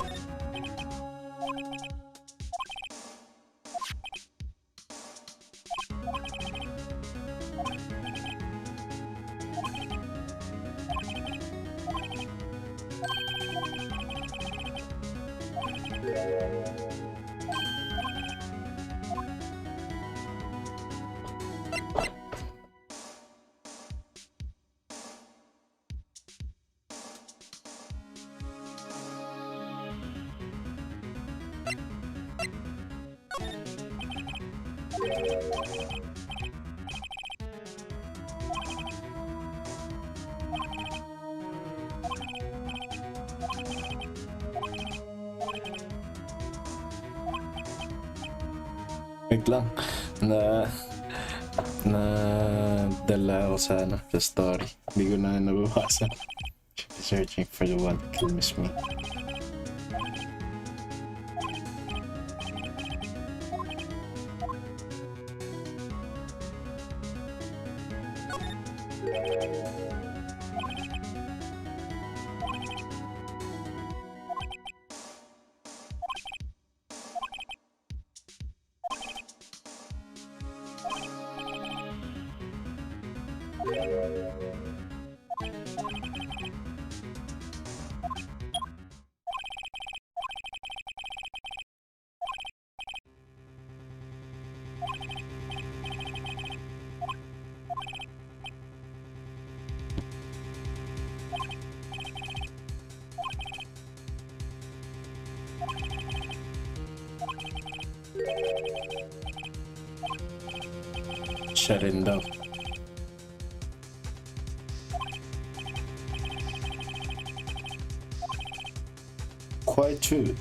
Wait lang, na dala ako sa sa story. Hindi ko na nababasa. Should be searching for the one who killed Miss Me. Shut it down. Quite true.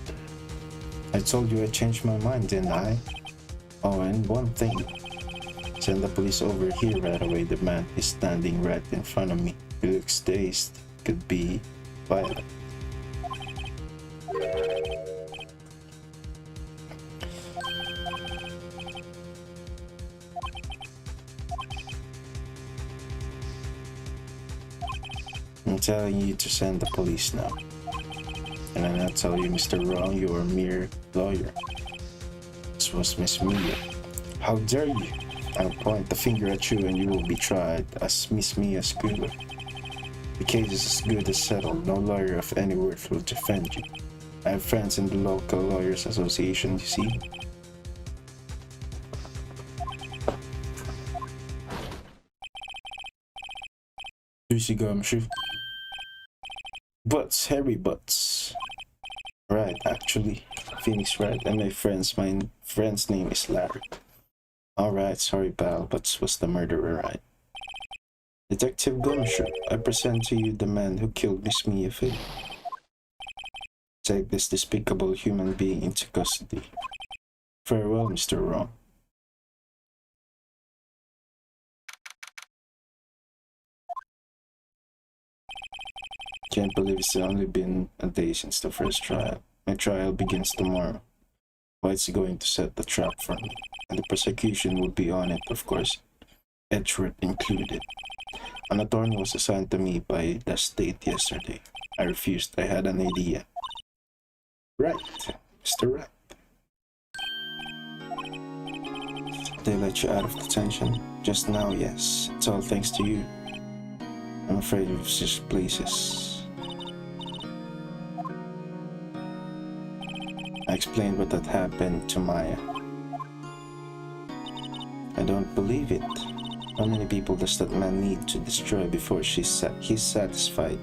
I told you I changed my mind, didn't I? Oh, and one thing. Send the police over here right away. The man is standing right in front of me. He looks dazed. Could be violent. I'm telling you to send the police now. And I'm not telling you, Mr. Wrong, you're a mere lawyer. As This was Miss Mia. How dare you? I'll point the finger at you and you will be tried as Miss Mia's killer. The case is as good as settled. No lawyer of any worth will defend you. I have friends in the local lawyers association, you see. Juicy gumshoe. Butts, hairy butts. Right, actually. Phoenixwright and my friend's name is Larry. Alright, sorry pal, but was the murderer right? Detective Gumshoe, I present to you the man who killed Miss Mia Fay. Take this despicable human being into custody. Farewell, Mr. Wrong. Can't believe it's only been a day since the first trial. My trial begins tomorrow. White's going to set the trap for me, and the prosecution will be on it, of course, Edgeworth included. An attorney was assigned to me by the state yesterday. I refused. I had an idea. Right, Mr. Wright. They let you out of detention? Just now, yes. It's all thanks to you. I'm afraid we've switched places. I explained what had happened to Maya. I don't believe it. How many people does that man need to destroy before he's satisfied?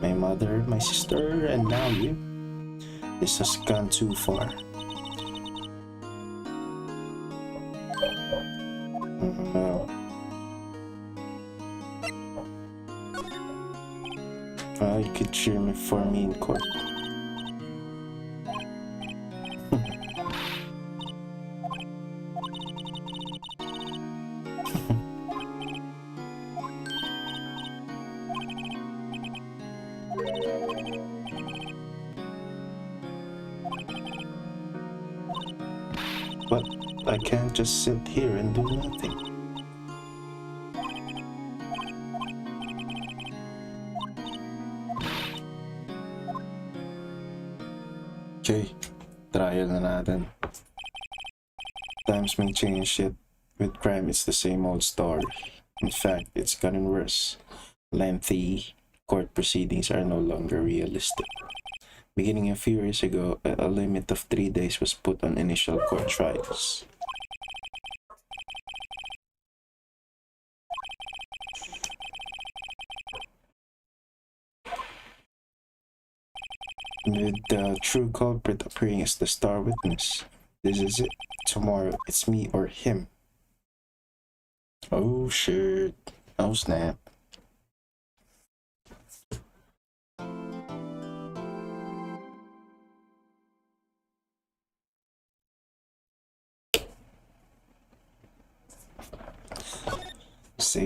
My mother, my sister, and now you? This has gone too far. No. Well, you could cheer me for me in court. But I can't just sit here and do nothing. Okay, trial na natin. Times may change, yet with crime it's the same old story. In fact, it's gotten worse. Lengthy court proceedings are no longer realistic. Beginning a few years ago, a limit of 3 days was put on initial court trials. With the true culprit appearing as the star witness. This is it. Tomorrow, it's me or him. Oh shit. Oh snap.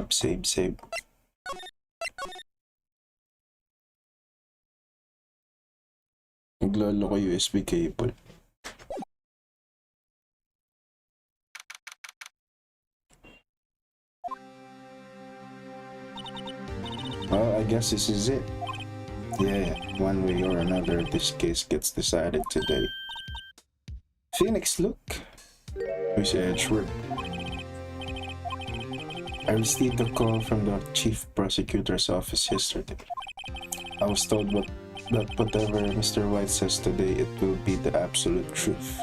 Save. Naglolo ko USB cable. Well, I guess this is it. Yeah, one way or another, this case gets decided today. Phoenix, look! Who's Edgeworth? I received a call from the chief prosecutor's office yesterday. I was told that whatever Mr. White says today, it will be the absolute truth.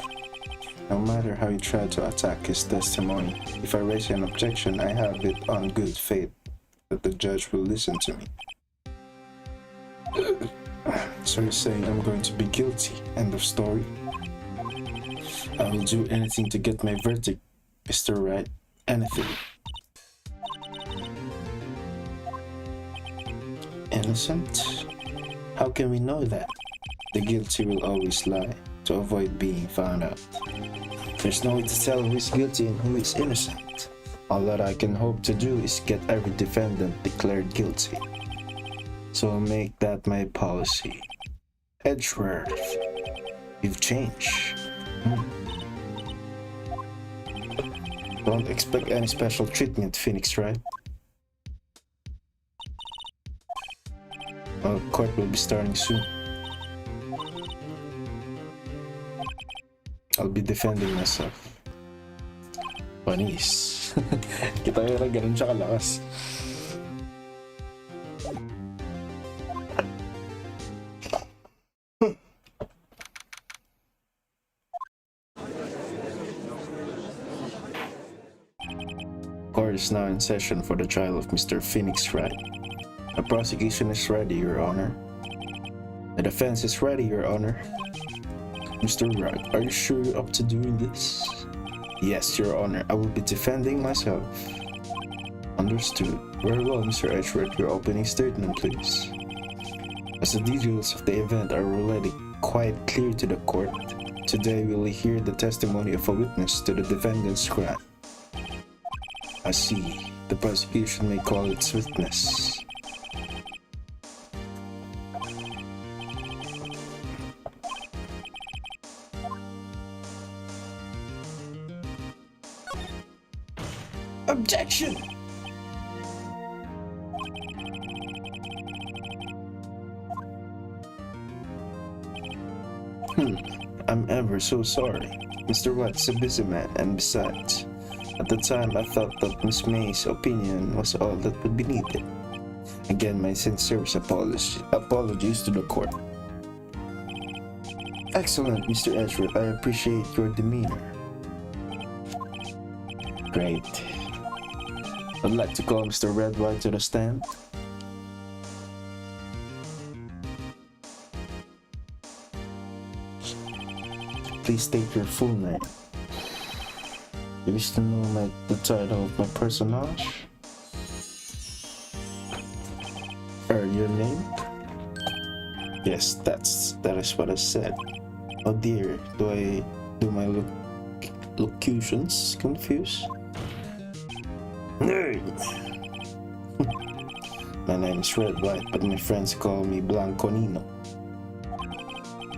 No matter how you try to attack his testimony, if I raise an objection, I have it on good faith that the judge will listen to me. So you're saying I'm going to be guilty? End of story. I will do anything to get my verdict, Mr. Wright. Anything. Innocent? How can we know that? The guilty will always lie to avoid being found out. There's no way to tell who is guilty and who is innocent. All that I can hope to do is get every defendant declared guilty. So make that my policy. Edgeworth, you've changed. Don't expect any special treatment, Phoenixwright. Well, court will be starting soon. I'll be defending myself. Panis. Kita ko na ganun siya kalakas. Court is now in session for the trial of Mr. Phoenixwright. The prosecution is ready, Your Honor. The defense is ready, Your Honor. Mr. Wright, are you sure you're up to doing this? Yes, Your Honor. I will be defending myself. Understood. Very well, Mr. Edgeworth. Your opening statement, please. As the details of the event are already quite clear to the court, today we will hear the testimony of a witness to the defendant's crime. I see. The prosecution may call its witness. Objection! I'm ever so sorry. Mr. Wright's a busy man, and besides, at the time I thought that Miss May's opinion was all that would be needed. Again, my sincerest apologies to the court. Excellent, Mr. Edgeworth. I appreciate your demeanor. Great. I'd like to call Mr. Wright to the stand. Please state your full name. You wish to know the title of my personage? Or your name? Yes, that is what I said. Oh dear, do my locutions confused? No! My name is Wright, but my friends call me Blanconino.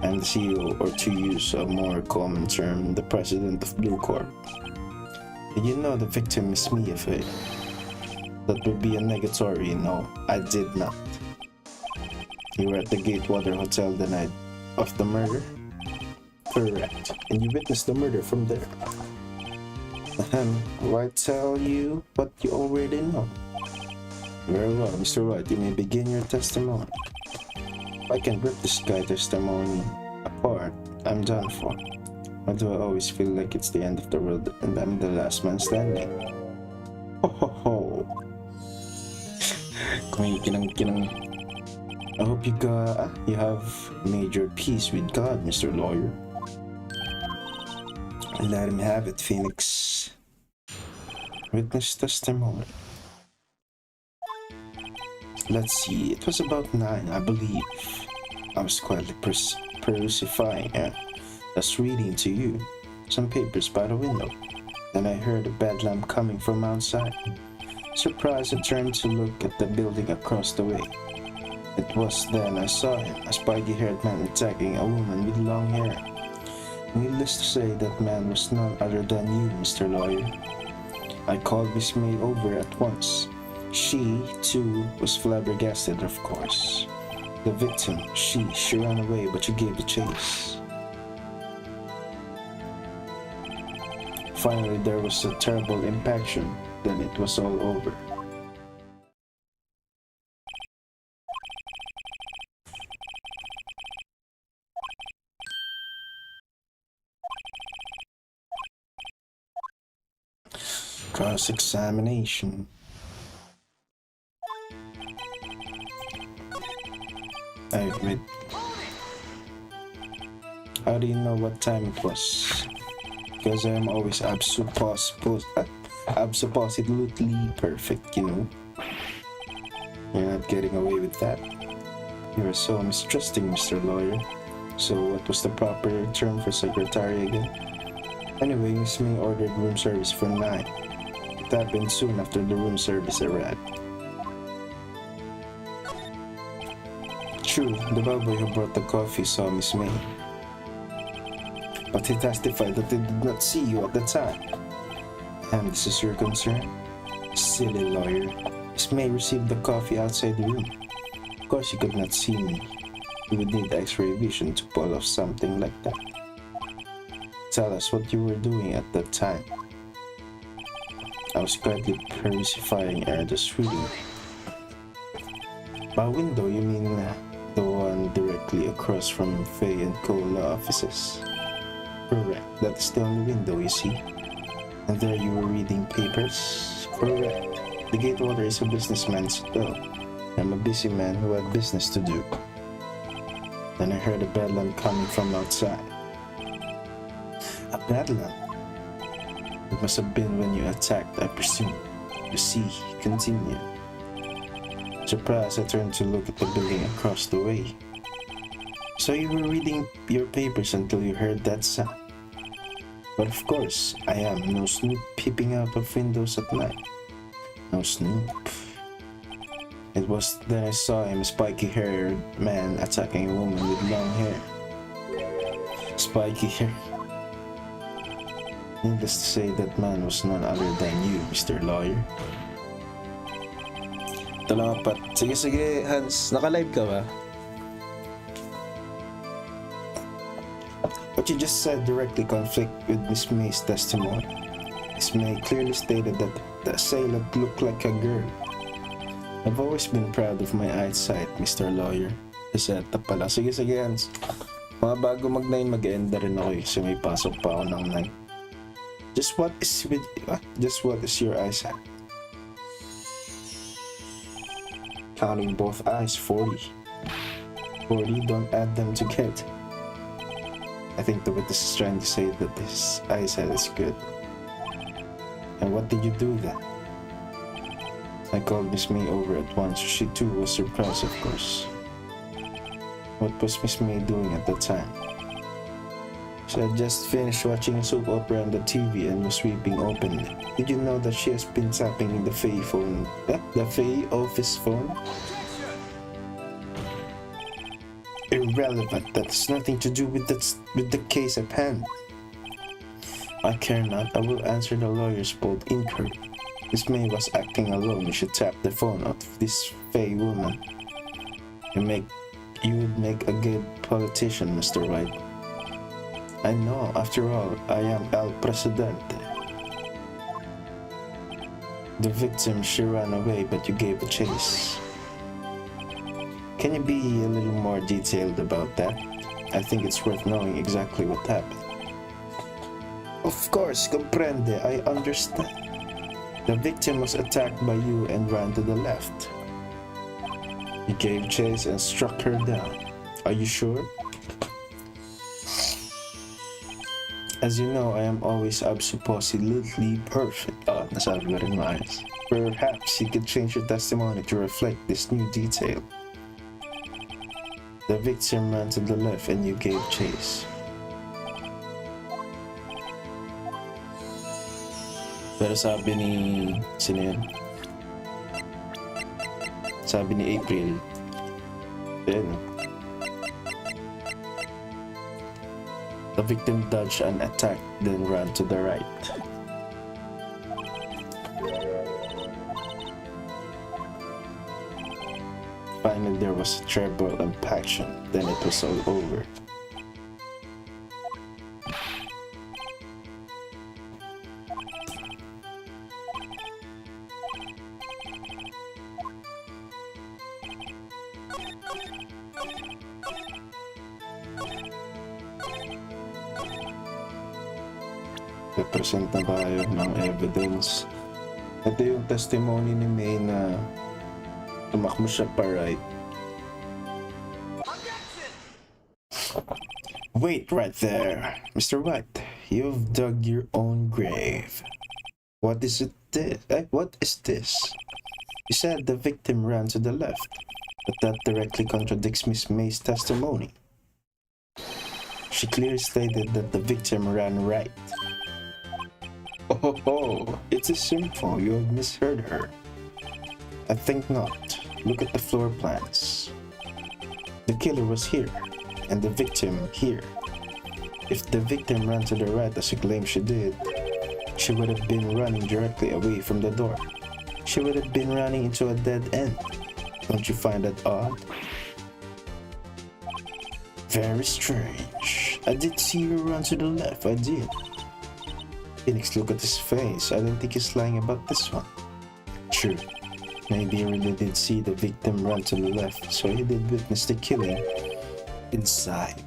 I'm the CEO, or to use a more common term, the president of Blue Corp. Did you know the victim is me, Faye? That would be a negatory. No, I did not. You were at the Gatewater Hotel the night of the murder? Correct. And you witnessed the murder from there. Why tell you what you already know? Very well, Mr. Wright, you may begin your testimony. If I can rip this guy's testimony apart, I'm done for. Why do I always feel like it's the end of the world and I'm the last man standing? Ho ho ho! Kumikinang. I hope you have made your peace with God, Mr. Lawyer. Let him have it, Phoenix. Witness testimony. Let's see, it was about 9, I believe. I was quietly perusifying just reading to you some papers by the window. Then I heard a bedlam coming from outside. Surprised, I turned to look at the building across the way. It was then I saw him, a spiky-haired man attacking a woman with long hair. Needless to say, that man was none other than you, Mr. Lawyer. I called Miss May over at once. She, too, was flabbergasted, of course. The victim, she ran away, but you gave the chase. Finally, there was a terrible impaction. Then it was all over. Cross-examination. I admit. How do you know what time it was? Because I am always absolutely perfect, you know. You're not getting away with that. You are so mistrusting, Mr. Lawyer. So what was the proper term for secretary again? Anyway, Miss May ordered room service for 9. It happened soon after the room service arrived. True, the bellboy who brought the coffee saw Miss May. But he testified that he did not see you at the time. And this is your concern? Silly lawyer. Miss May received the coffee outside the room. Of course you could not see me. You would need X-ray vision to pull off something like that. tell us what you were doing at that time. I was quietly perusing Erda's reading. By window, you mean the one directly across from Faye and Cole offices? Correct, that's the only window you see. And there you were reading papers? Correct. The gatewater is a businessman's bill. I'm a busy man who had business to do. Then I heard a bedlam coming from outside. A bedlam? It must have been when you attacked, I presume. You see, he continued. Surprised, I turned to look at the building across the way. So you were reading your papers until you heard that sound? But of course, I am no snoop peeping out of windows at night. No snoop. It was then I saw him, a spiky-haired man attacking a woman with long hair. Spiky hair. Needless to say, that man was none other than you, Mr. Lawyer. Ito lang apat. Sige, Hans. Naka-live ka ba? What you just said directly conflict with Miss May's testimony. Miss May clearly stated that the assailant looked like a girl. I've always been proud of my eyesight, Mr. Lawyer. Reseta pala. Sige, Hans. Mga bago mag-9, mag-enda rin ako kasi may pasok pa ako ng 9. Just what is your eyesight? Counting both eyes, 40. 40, don't add them together. I think the witness is trying to say that his eyesight is good. And what did you do then? I called Miss May over at once. She too was surprised, of course. What was Miss May doing at the time? She had just finished watching a soap opera on the TV and was weeping openly. Did you know that she has been tapping in the Faye phone? The Faye office phone? Irrelevant. That has nothing to do with the case at hand. I care not. I will answer the lawyer's bold inquiry. Miss May was acting alone. You should tap the phone out of this Faye woman. You would make a good politician, Mr. Wright. I know, after all, I am El Presidente. The victim, she ran away, but you gave a chase. Can you be a little more detailed about that? I think it's worth knowing exactly what happened. Of course, comprende, I understand. The victim was attacked by you and ran to the left. You gave chase and struck her down. Are you sure? As you know, I am always supposedly perfect. Nasabi ko rin maayos. Perhaps you could change your testimony to reflect this new detail. The victim ran to the left and you gave chase. Pero sabi ni... Sino yun? Sabi ni April. Then, the victim dodged an attack, then ran to the right. Finally, there was a treble impaction, then it was all over. Represent na tayo ng evidence. Ito yung testimony ni May na tumakbo siya pa right. Wait right there, Mr. Wright. You've dug your own grave. What is this? What is this? You said the victim ran to the left, but that directly contradicts Miss May's testimony. She clearly stated that the victim ran right. Oh, it is simple. You have misheard her. I think not. Look at the floor plans. The killer was here, and the victim here. If the victim ran to the right as you claim she did, she would have been running directly away from the door. She would have been running into a dead end. Don't you find that odd? Very strange. I did see you run to the left, I did. Phoenix, look at his face. I don't think he's lying about this one. True. Maybe he really did see the victim run to the left, so he did witness the killing inside.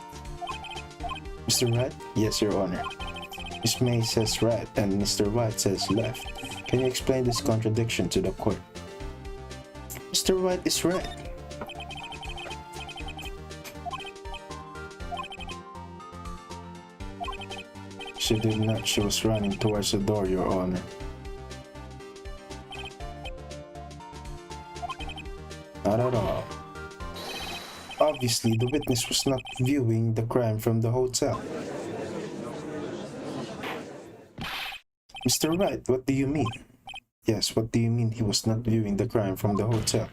Mr. Wright? Yes, Your Honor. Miss May says right and Mr. Wright says left. Can you explain this contradiction to the court? Mr. Wright is right. She did not. She was running towards the door, Your Honor. Not at all. Obviously, the witness was not viewing the crime from the hotel. Mr. Wright, what do you mean? Yes, what do you mean he was not viewing the crime from the hotel?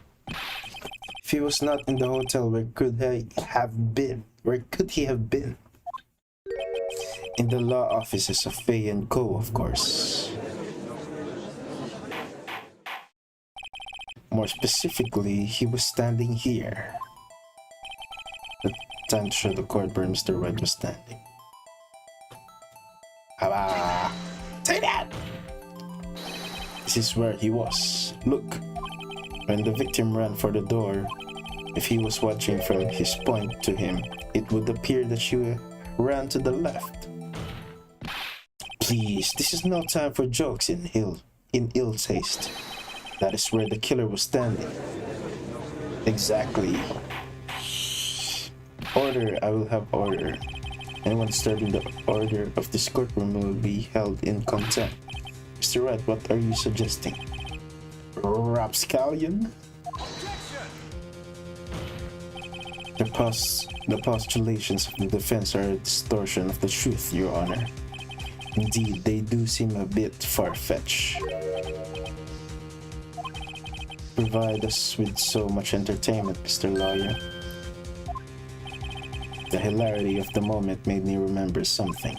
If he was not in the hotel, where could he have been? Where could he have been? In the law offices of Fay & Co., of course. More specifically, he was standing here. The time to show the court where Mr. Wright was standing. Haba! Say that! This is where he was. Look. When the victim ran for the door, if he was watching from his point to him, it would appear that she ran to the left. Please, this is no time for jokes in ill taste. That is where the killer was standing. Exactly. Order, I will have order. Anyone disturbing the order of this courtroom will be held in contempt. Mr. Wright, what are you suggesting? Rapscallion? The postulations of the defense are a distortion of the truth, Your Honor. Indeed, they do seem a bit far-fetched. Provide us with so much entertainment, Mr. Lawyer. The hilarity of the moment made me remember something.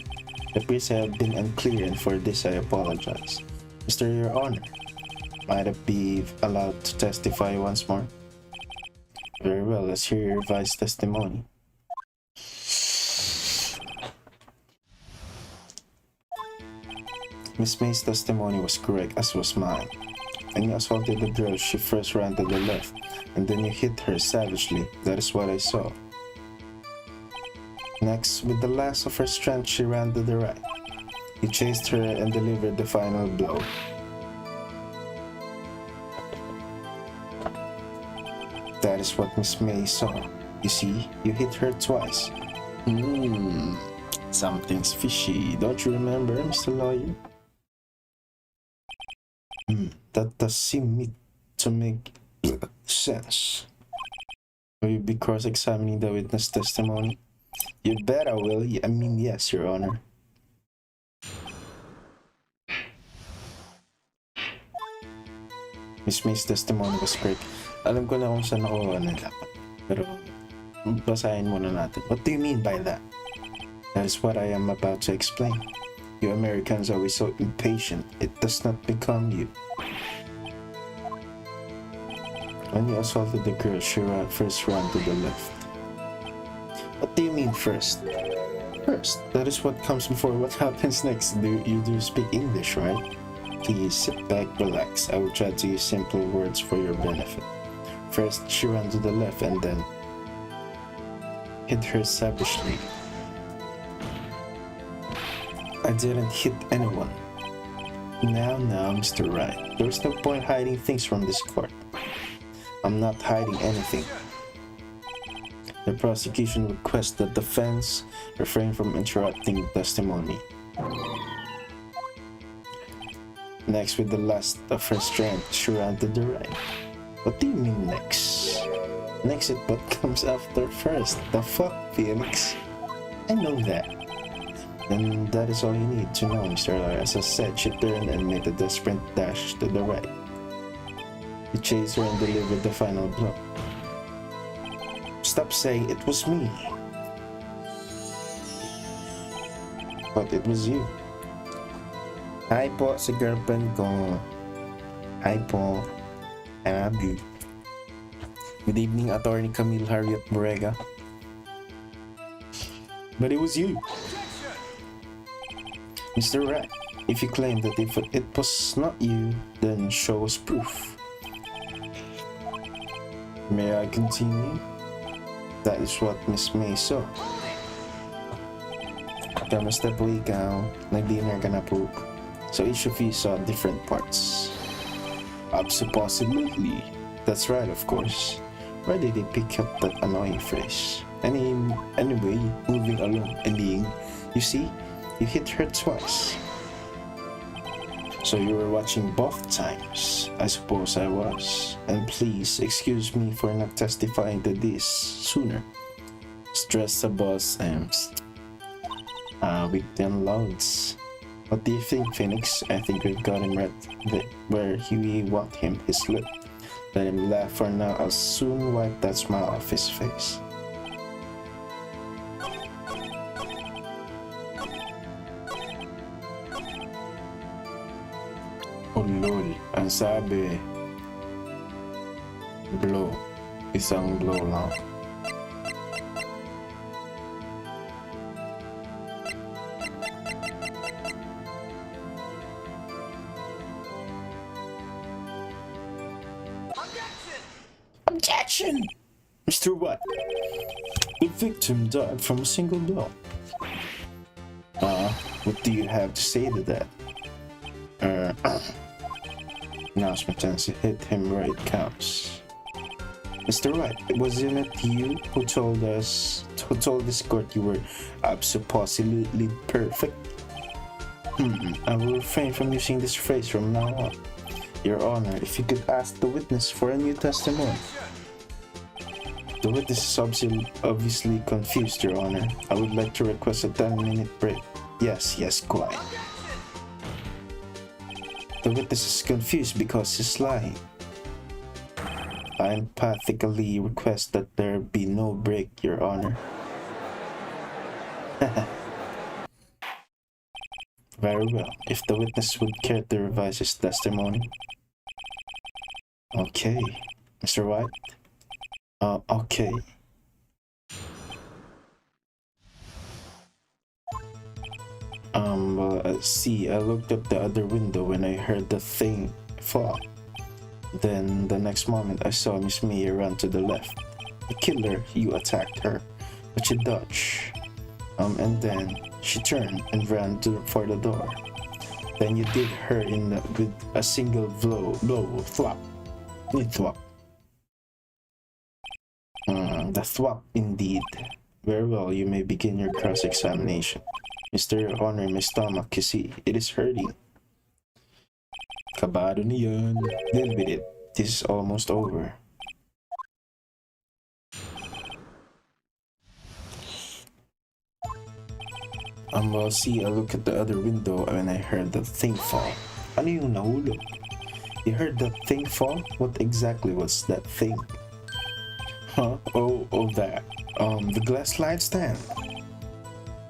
It appears I have been unclear, and for this I apologize. Mr. Your Honor, might I be allowed to testify once more? Very well, let's hear your revised testimony. Miss May's testimony was correct, as was mine. When you assaulted the girl, she first ran to the left, and then you hit her savagely. That is what I saw. Next, with the last of her strength, she ran to the right. You chased her and delivered the final blow. That is what Miss May saw. You see, you hit her twice. Something's fishy. Don't you remember, Mr. Lawyer? That does seem to make sense. Will you be cross-examining the witness testimony? You bet I will. I mean, yes, Your Honor. Miss May's testimony was great. Alam ko na kung saan ako naglapat. Pero, basahin muna natin. What do you mean by that? That is what I am about to explain. You Americans are always so impatient. It does not become you. When you assaulted the girl, she first ran to the left. What do you mean first? First, that is what comes before what happens next. You do speak English, right? Please sit back, relax. I will try to use simple words for your benefit. First, she ran to the left and then hit her savagely. I didn't hit anyone. Now, Mr. Wright. There's no point hiding things from this court. I'm not hiding anything. The prosecution requests the defense refrain from interrupting testimony. Next, with the last of her strength, she ran to the right. What do you mean next? Next is what comes after first. The fuck, Phoenix? I know that. And that is all you need to know, Mr. Lawyer. As I said, she turned and made a desperate dash to the right. You chased her and delivered the final blow. Stop saying it was me. But it was you. Hi po sa girlfriend ko. Hi po. I love you. Good evening, Attorney Camille Harriet Borrega. But it was you. Mr. Wright, if you claim that if it was not you, then show us proof. May I continue? That is what Miss May saw. Kamusta po ikaw? Nag-dinner ka na po? So each of you saw different parts. Absolutely. That's right, of course. Why did they pick up that annoying phrase? Anyway, moving along, ending. You see, you hit her twice. So you were watching both times. I suppose I was. And please excuse me for not testifying to this sooner. Stress the boss Ams. With them loads. What do you think, Phoenix? I think we've got him right where we want him, his lip. Let him laugh for now. I'll soon wipe that smile off his face. Oh lol, ang sabi, blow, isang blow lang. Objection! Mr. What? The victim died from a single blow. What do you have to say to that? Now's my chance to hit him where it counts. Mr. Wright, wasn't it you who told this court you were absolutely perfect? I will refrain from using this phrase from now on. Your Honor, if you could ask the witness for a new testimony. The witness is obviously confused, Your Honor. I would like to request a 10-minute break. Yes, quiet. The witness is confused because he's lying. I emphatically request that there be no break, Your Honor. Very well. If the witness would care to revise his testimony. Okay. Mr. White? Okay. See, I looked up the other window when I heard the thing fall. Then, the next moment, I saw Miss Mia run to the left. The killer, you attacked her, but she dodged. And then, she turned and ran for the door. Then you did her with a single blow, thwap. Thwap. The thwap indeed. Very well, you may begin your cross-examination. Mr. Honor, my stomach, you see, it is hurting. Kabado niyan. Deal with it. This is almost over. Well, see, I look at the other window and I heard the thing fall. Ano yung nahulog? You heard that thing fall? What exactly was that thing? Huh? Oh, that. The glass slide stand.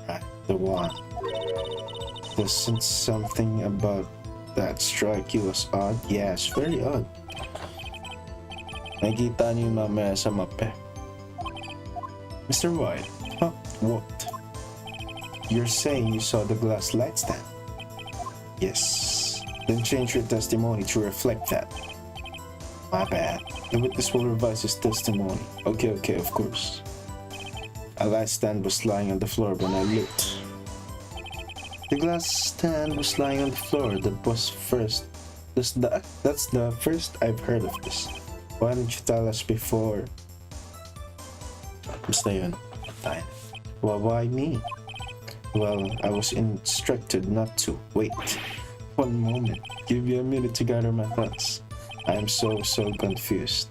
Right, the one. Doesn't something about that strike you as odd? Yes, very odd. Nakita niyo mamaya sa map eh. Mr. White? Huh? What? You're saying you saw the glass light stand? Yes. Then change your testimony to reflect that. My bad. The witness will revise his testimony. Okay, of course. A light stand was lying on the floor when I looked. The glass stand was lying on the floor. That was first. That's the first I've heard of this. Why didn't you tell us before? Basta yun. Fine. Well, why me? Well, I was instructed not to. Wait. One moment. Give me a minute to gather my thoughts. I am so confused.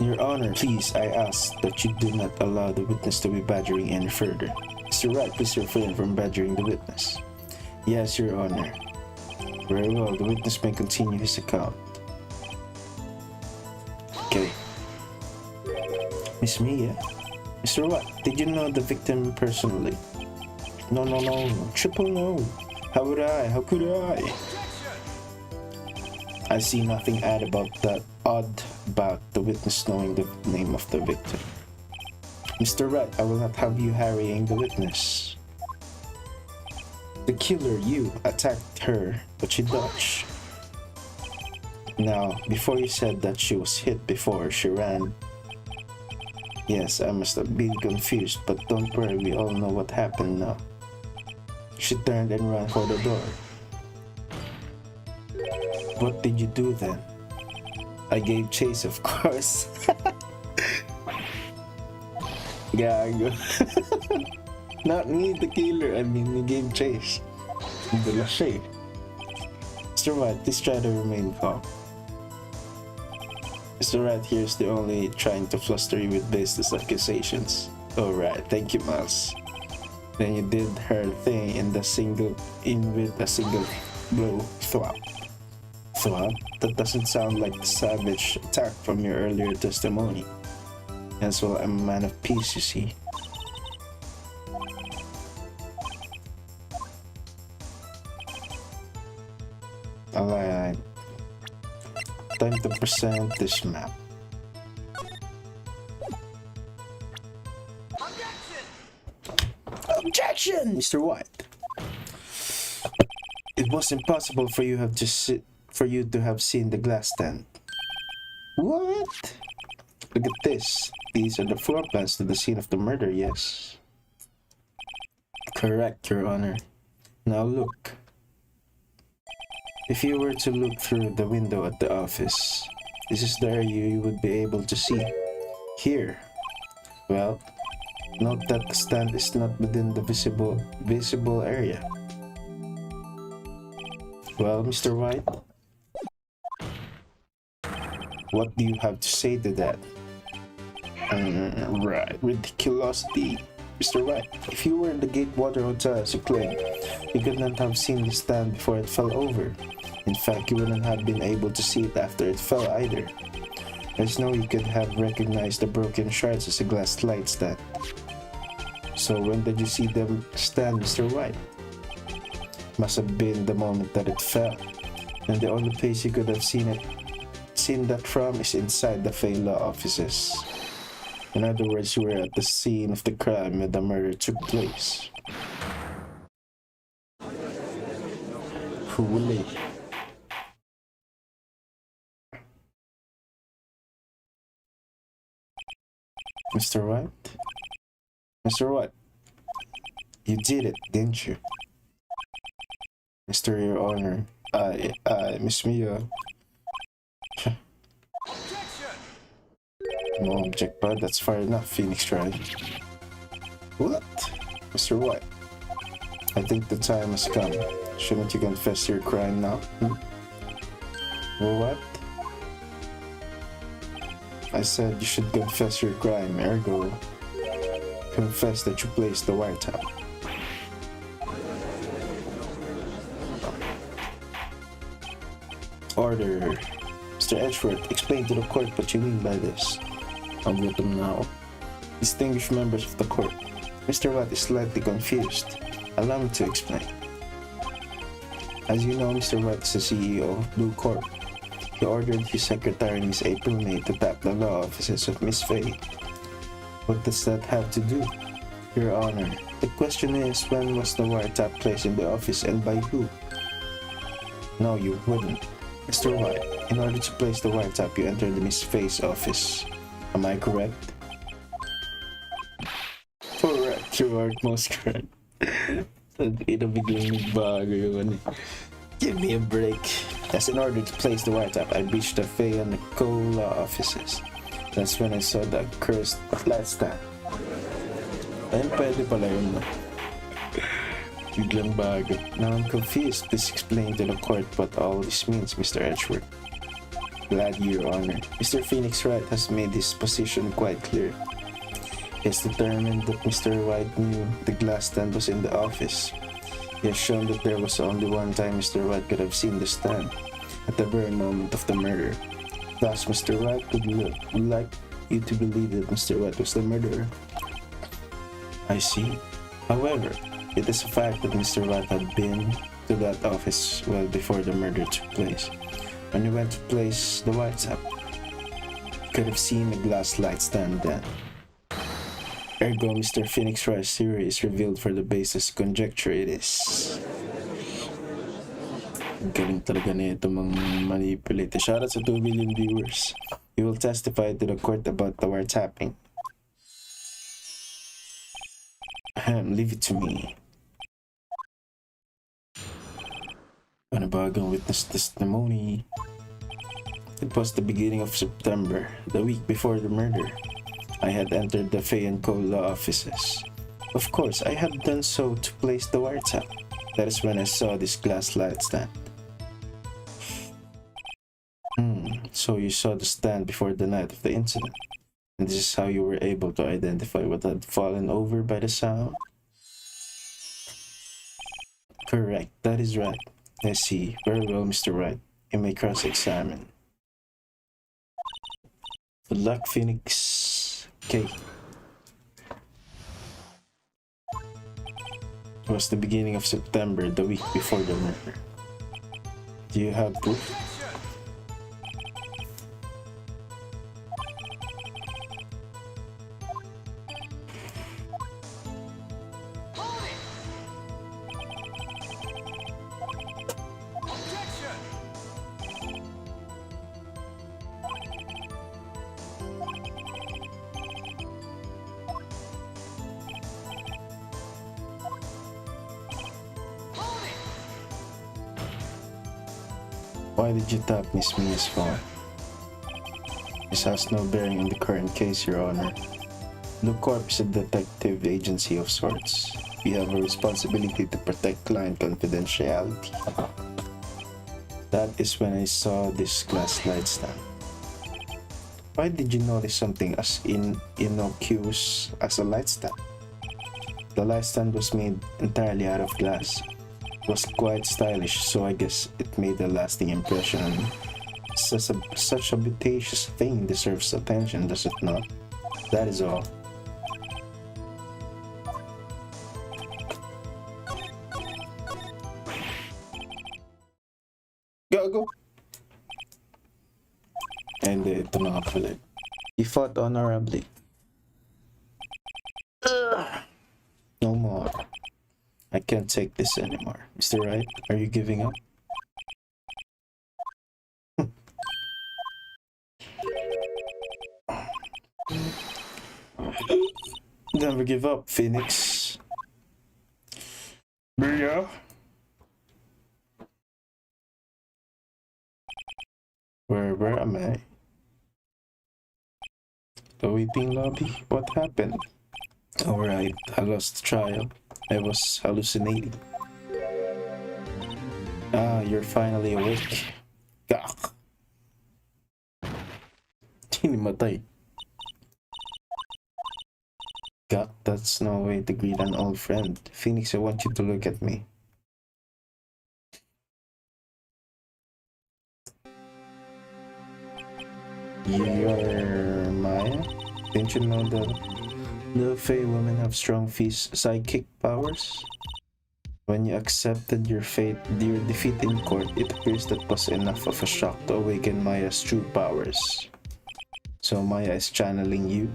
Your Honor, please, I ask that you do not allow the witness to be badgering any further. Mr. Wright, please refrain from badgering the witness. Yes, Your Honor. Very well, the witness may continue his account. Okay. Miss Mia? Mr. What? Did you know the victim personally? No. Triple no. How would I? How could I? I see nothing odd about the witness knowing the name of the victim. Mr. Wright, I will not have you harrying the witness. The killer, you, attacked her, but she dodged. Now, before you said that she was hit before she ran. Yes, I must have been confused, but don't worry, we all know what happened now. She turned and ran for the door. What did you do then? I gave chase, of course. Gago. Not me, the killer. I mean, he gave chase. Dala siya eh. Mr. Wright, please try to remain calm. Mr. Wright here is the only trying to fluster you with baseless accusations. Alright, thank you, Miles. Then you did her thing with a single blow. Thwap. Thwap? That doesn't sound like the savage attack from your earlier testimony. As well, I'm a man of peace, you see. Alright. Time to present this map. Objection, Mr. White. It was impossible for you to have seen the glass stand. What? Look at this. These are the floor plans to the scene of the murder, yes. Correct, Your Honor. Now look. If you were to look through the window at the office, this is the area you would be able to see. Here. Well, note that the stand is not within the visible area. Well, Mr. White, what do you have to say to that? Right, ridiculosity. Mr. Wright, if you were in the Gatewater Hotel as you claim, you could not have seen the stand before it fell over. In fact, you wouldn't have been able to see it after it fell either. There's no way you could have recognized the broken shards as a glass light stand. So when did you see them stand, Mr. White? Must have been the moment that it fell. And the only place you could have seen that from is inside the Fey Law offices. In other words, you were at the scene of the crime when the murder took place. Huli. Mr. White? Mr. White? You did it, didn't you? Mr. Your Honor, Miss Mia. No object, but that's far enough, Phoenixwright. What? Mr. White, I think the time has come. Shouldn't you confess your crime now? What? I said you should confess your crime, ergo confess that you placed the wiretap. Order. Mr. Edgeworth, explain to the court what you mean by this. I'll get them now. Distinguished members of the court, Mr. Watt is slightly confused. Allow me to explain. As you know, Mr. Watt is the CEO of Blue Corp. He ordered his secretary, Miss April May, to tap the law offices of Miss Faye. What does that have to do? Your Honor, the question is, when was the wiretap placed in the office and by who? No, you wouldn't. Mr. White, in order to place the wiretap, you entered the Miss Faye's office. Am I correct? Correct, you are most correct. Ito biglang nagbago yun. Give me a break. As in order to place the wiretap, I reached the Faye and the Cola offices. That's when I saw the cursed last stand. Ayun, pwede pala yun. Biglang bago. Now I'm confused. Please explain to the court what all this means, Mr. Edgeworth. Glad, Your Honor. Mr. Phoenixwright has made his position quite clear. He has determined that Mr. Wright knew the glass stand was in the office. He has shown that there was only one time Mr. Wright could have seen the stand, at the very moment of the murder. Thus, Mr. Wright would like you to believe that Mr. Wright was the murderer. I see. However, it is a fact that Mr. Wright had been to that office well before the murder took place. When he went to place the wiretap, he could have seen a glass light stand then. Ergo, Mr. Phoenixwright's theory is revealed for the basis conjecture it is. Galing talaga na ito manipulate. Shout out sa 2 billion viewers. You will testify to the court about the wiretapping. Leave it to me. Panabagang witness testimony. It was the beginning of September, the week before the murder. I had entered the Fay & Co. law offices. Of course, I had done so to place the wiretap. That is when I saw this glass light stand. So you saw the stand before the night of the incident. And this is how you were able to identify what had fallen over by the sound? Correct, that is right. I see. Very well, Mr. Wright. You may cross-examine. Good luck, Phoenix. Okay. It was the beginning of September, the week before the murder. Do you have proof? Why did you tap Miss Mia's phone? This has no bearing on the current case, Your Honor. The Corp is a detective agency of sorts. We have a responsibility to protect client confidentiality. That is when I saw this glass light stand. Why did you notice something as innocuous as a light stand? The light stand was made entirely out of glass. It was quite stylish, so I guess it made a lasting impression. Such a beauteous thing deserves attention, does it not? That is all. Go! And ito na nga pala. He fought honorably. No more. I can't take this anymore. Mr. Wright, are you giving up? Never give up, Phoenix. Bria? Where am I? The waiting lobby? What happened? Alright, I lost the trial. I was hallucinating. Ah, you're finally awake. Gak! Hinimatay. Gak, that's no way to greet an old friend. Phoenix, I want you to look at me. You're Maya? Didn't you know that the Fey women have strong psychic powers? When you accepted your defeat in court, it appears that was enough of a shock to awaken Maya's true powers. So Maya is channeling you?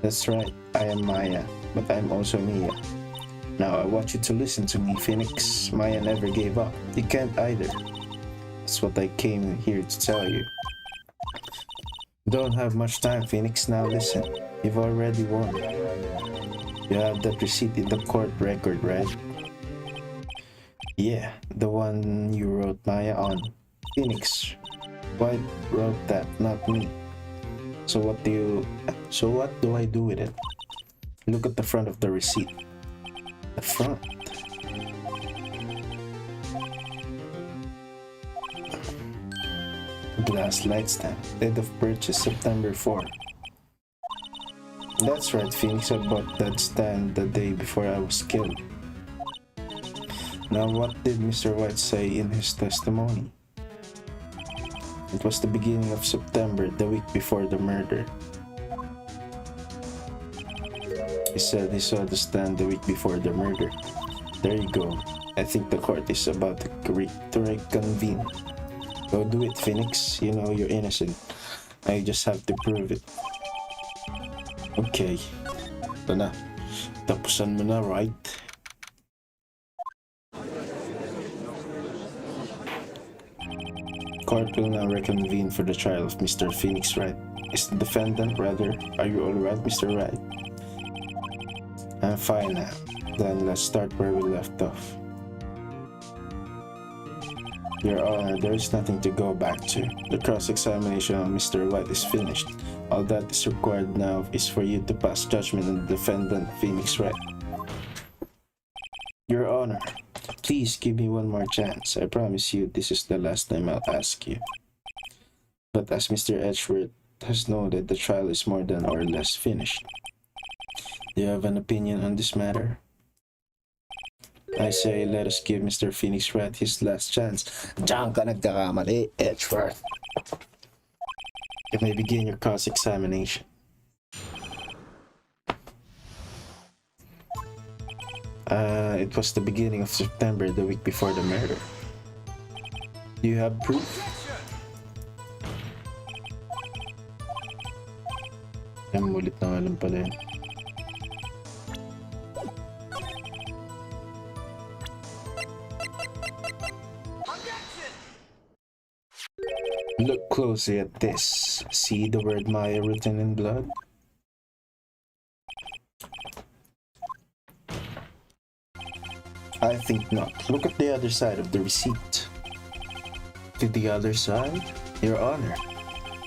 That's right, I am Maya, but I'm also Mia. Now I want you to listen to me, Phoenix. Maya never gave up. You can't either. That's what I came here to tell you. Don't have much time, Phoenix. Now listen. You've already won. You have that receipt in the court record, right? Yeah, the one you wrote Maya on. Phoenix, Wright wrote that, not me. So what do I do with it? Look at the front of the receipt. The front. Glass light stand. Date of purchase September 4. That's right, Phoenix. I bought that stand the day before I was killed. Now, what did Mr. Wright say in his testimony? It was the beginning of September, the week before the murder. He said he saw the stand the week before the murder. There you go. I think the court is about to reconvene. Go do it, Phoenix. You know you're innocent. I just have to prove it. Okay. Ito na. Tapusan mo na, Wright. Court will now reconvene for the trial of Mr. Phoenixwright. Is the defendant, rather? Are you alright, Mr. Wright? I'm fine now. Then let's start where we left off. Your Honor, there is nothing to go back to. The cross-examination of Mr. White is finished. All that is required now is for you to pass judgment on the defendant, Phoenixwright. Your Honor, please give me one more chance. I promise you this is the last time I'll ask you. But as Mr. Edgeworth has noted, the trial is more than or less finished. Do you have an opinion on this matter? I say, let us give Mr. Phoenixwright his last chance. Diyan ka nagkakamali, Edgeworth. You may begin your cross-examination. It was the beginning of September, the week before the murder. Do you have proof? Mulit na nga lang pala yun. Look closely at this. See the word Maya written in blood? I think not. Look at the other side of the receipt. To the other side? Your Honor,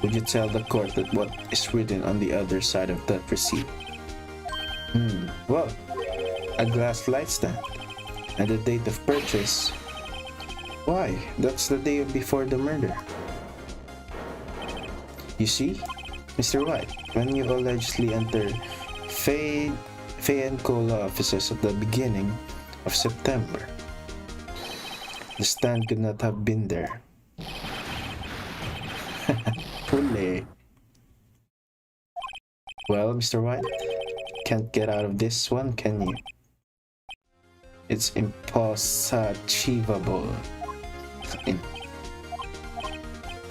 would you tell the court that what is written on the other side of that receipt? Well, a glass light stand. And the date of purchase. Why? That's the day before the murder. You see, Mr. White, when you allegedly entered Fay and Cola offices at the beginning of September, the stand could not have been there. Hooray. Well, Mr. White, can't get out of this one, can you? It's impossible.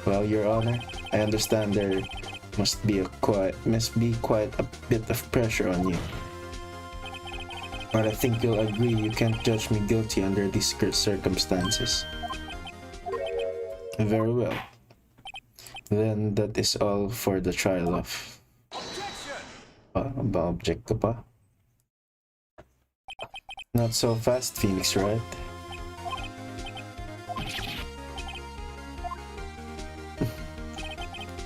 Well, Your Honor, I understand there must be quite a bit of pressure on you. But I think you'll agree you can't judge me guilty under these circumstances. Very well. Then that is all for the trial of... Ba-object ka pa? Not so fast, Phoenixwright.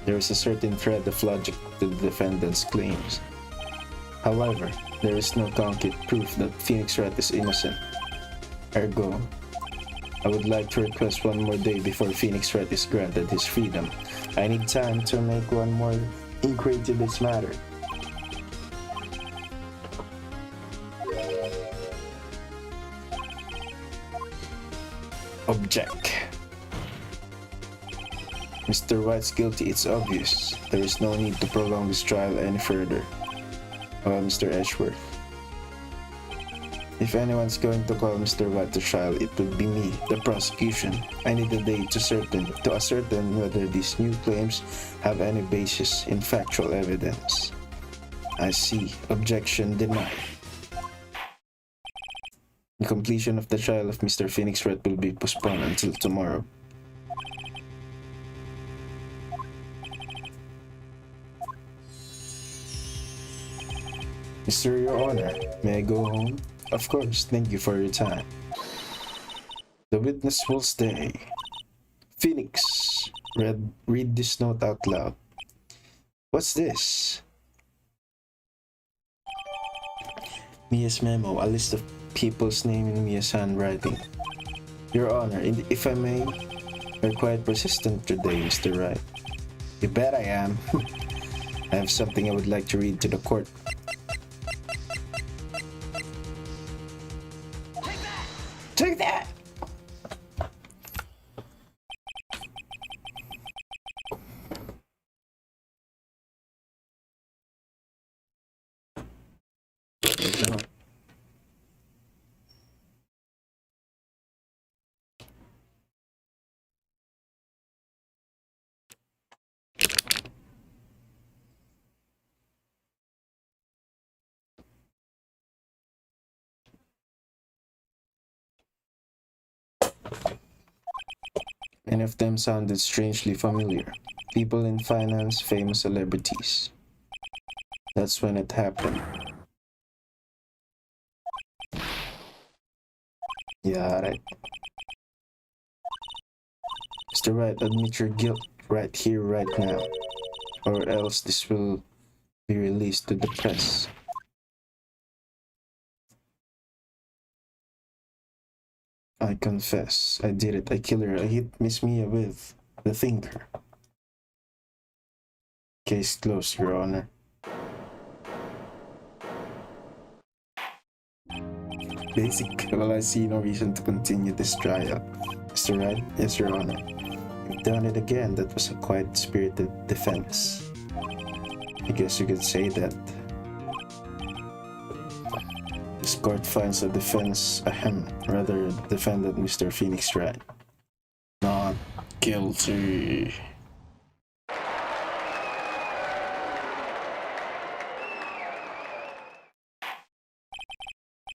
There is a certain thread of logic to the defendant's claims. However, there is no concrete proof that Phoenixwright is innocent. Ergo, I would like to request one more day before Phoenixwright is granted his freedom. I need time to make one more inquiry to this matter. Object. Mr. White's guilty, it's obvious. There is no need to prolong this trial any further. Mr. Edgeworth. If anyone's going to call Mr. White to trial, it would be me, the prosecution. I need a day to ascertain whether these new claims have any basis in factual evidence. I see. Objection denied. The completion of the trial of Mr. Phoenixwright will be postponed until tomorrow. Mr. Your Honor, may I go home? Of course, thank you for your time. The witness will stay. Phoenix, read this note out loud. What's this? Mia's memo, a list of people's name in Mia's handwriting. Your Honor, if I may, you're quite persistent today, Mr. Wright. You bet I am. I have something I would like to read to the court. Take that! Many of them sounded strangely familiar. People in finance, famous celebrities. That's when it happened. Yeah, right. Mr. Wright, admit your guilt right here, right now. Or else this will be released to the press. I confess, I did it. I killed her. I hit Miss Mia with the thinker. Case closed, Your Honor. Basic. Well, I see no reason to continue this trial. Mr. Wright? Yes, Your Honor. You've done it again. That was a quite spirited defense. I guess you could say that. This court finds the defense, rather defendant Mr. Phoenixwright not guilty.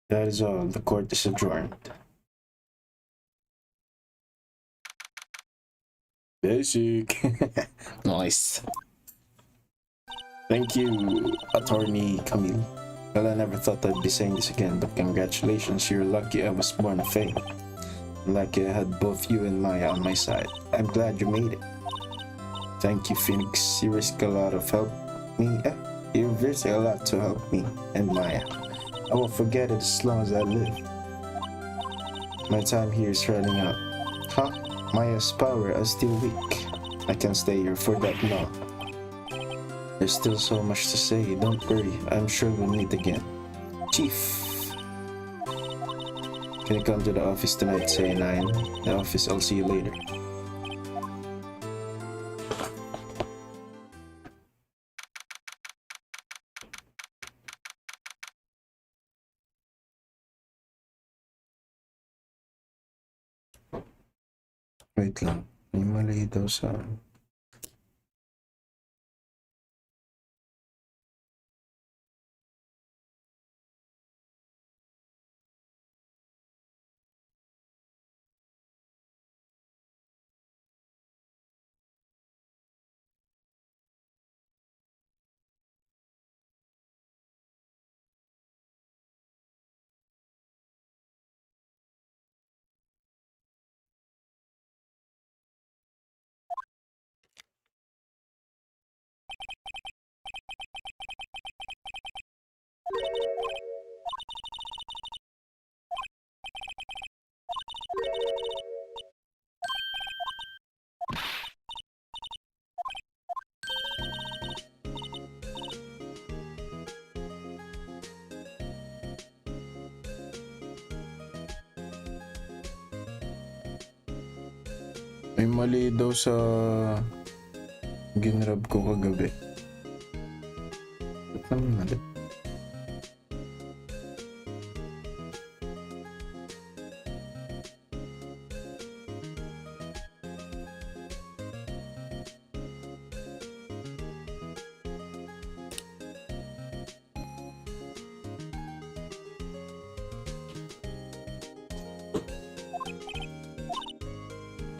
That is all. The court is adjourned. Basic. Nice. Thank you, Attorney Camille. Well, I never thought I'd be saying this again, but congratulations, you're lucky I was born of fame. Lucky I had both you and Maya on my side. I'm glad you made it. Thank you, Phoenix. You risk a lot of help me. You risk a lot to help me and Maya. I won't forget it as long as I live. My time here is running out. Huh? Maya's power is still weak. I can't stay here for that long. There's still so much to say. Don't worry. I'm sure we'll meet again. Chief. Can you come to the office tonight, say 9? The office, I'll see you later. Wait lang. May mali daw sa... May mali daw sa ginrab ko kagabi. Ba't naman mali?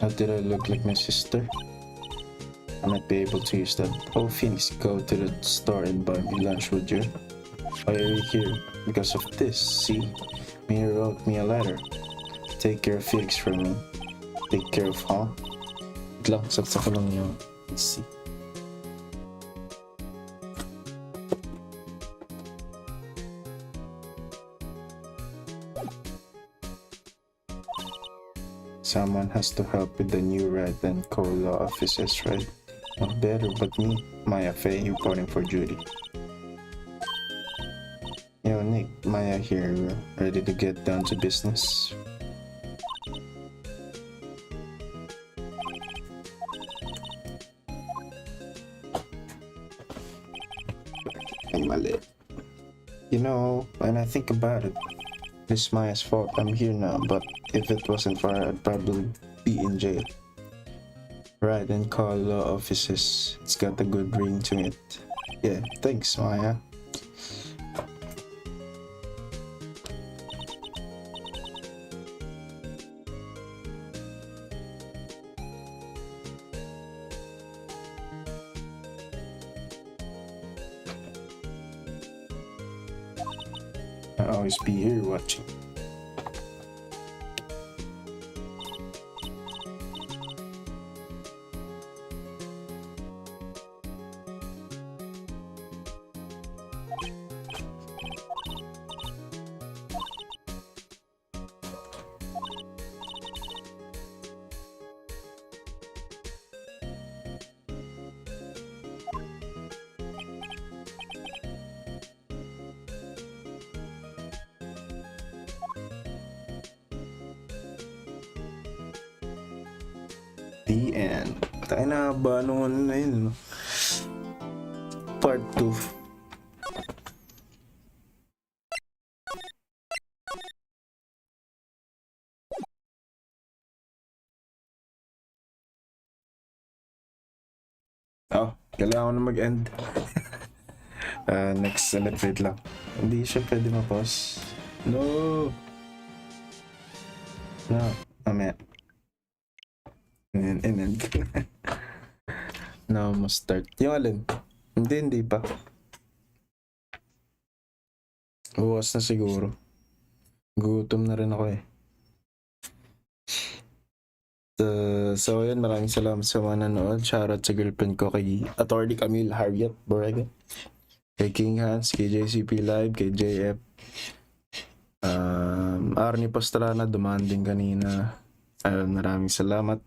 How did I look like my sister? I might be able to use that. Oh, Phoenix, go to the store and buy me lunch, would you? Why are you here? Because of this, see? Mia wrote me a letter. Take care of Phoenix for me. Take care of, huh? Wait lang, saksa ko lang yung... Let's see. Someone has to help with the new Wright and co-law offices, right? Not better but me, Maya Faye, reporting for duty. Yo, Nick, Maya here, ready to get down to business? You know, when I think about it, it's Maya's fault I'm here now, but if it wasn't for her, I'd probably be in jail. Right, and call law offices. It's got a good ring to it. Yeah, thanks, Maya. I'll always be here watching. The end. Tayo na ba nung ano na yun, no? Part 2. Oh, kailangan ko na mag-end. Next ulit, wait lang. Hindi siya pwede ma-pause. No! No, mamaya. And now must start. Yung alin? Hindi pa. Bukas na siguro. Gutom na rin ako eh. So yun, maraming salamat sa mga nanood. Shoutout sa girlfriend ko kay Attorney Camille Harriet Borrega, kay King Hans, kay JCP Live, kay JF, Arnie Pastrana, dumaan din kanina. Maraming salamat.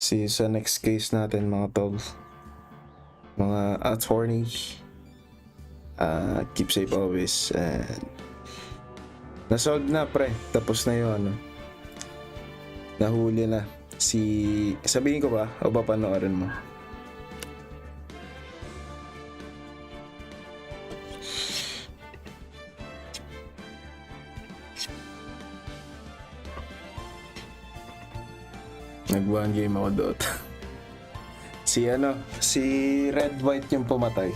See you sa next case natin mga tol. Mga attorney. Keep safe always. And nasolve na pre. Tapos na yun. Nahuli na. Sabihin ko ba o papanoorin mo? Nag-one game ako doon. Si Red White yung pumatay.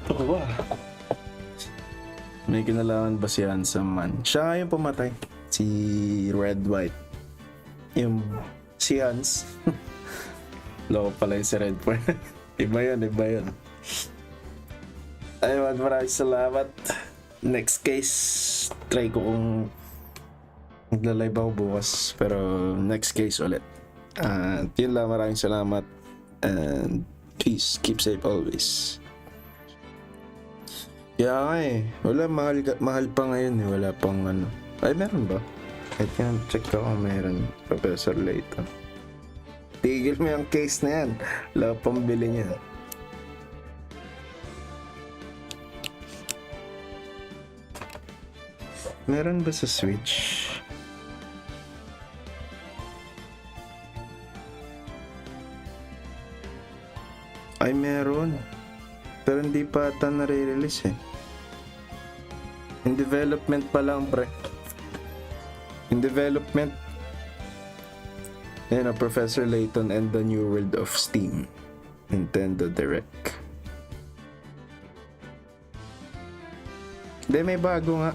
Tawa. May kinalaman ba si Handsome Man? Siya yung pumatay. Si Red White. Yung si Hans. Loko pala yung si Red White. Iba yun. Ayun, maraming salamat. Next case, try ko kung magla-live ako bukas. Pero next case ulit. Yun lang, maraming salamat. And peace, keep safe always. Kaya nga eh, wala, mahal pa ngayon eh. Wala pang ano. Ay, meron ba? I can check ko kung meron. Professor Layton. Tigil mo yung case na yan. Wala pang bili niya. Meron ba sa Switch? Ay, meron. Pero hindi pa ata nare-release eh. In development pa lang, pre. In development. Yan, Professor Layton and the New World of Steam. Nintendo Direct. Hindi, may bago nga.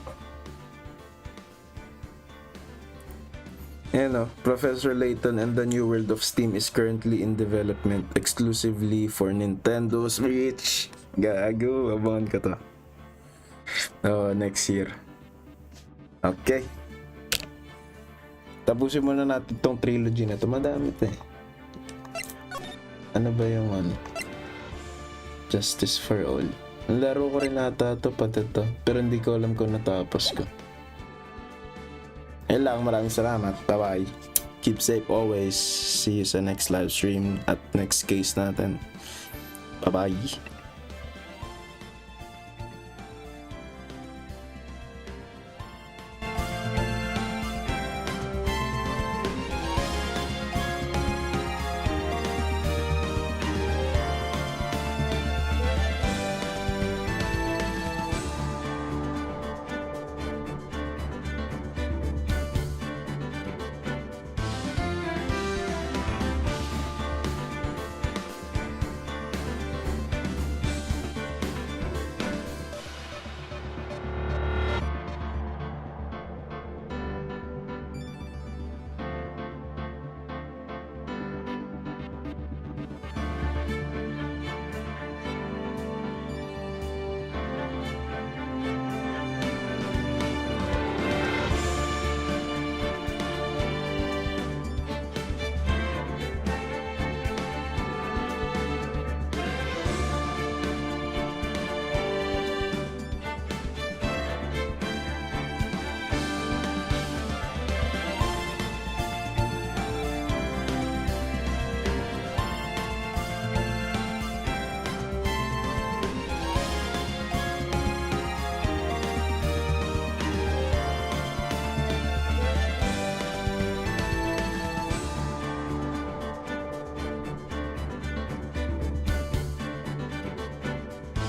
Yan o, Professor Layton and the New World of Steam is currently in development exclusively for Nintendoswitch. Gago, abangan ka to. Next year. Okay. Tapusin muna natin tong trilogy na to. Madami to eh. Ano ba yung ano? Justice for All. Laro ko rin ata to, pati to. Pero hindi ko alam kung natapos ko. Ayun lang, maraming salamat. Bye-bye. Keep safe always. See you sa next live stream at next case natin. Bye-bye.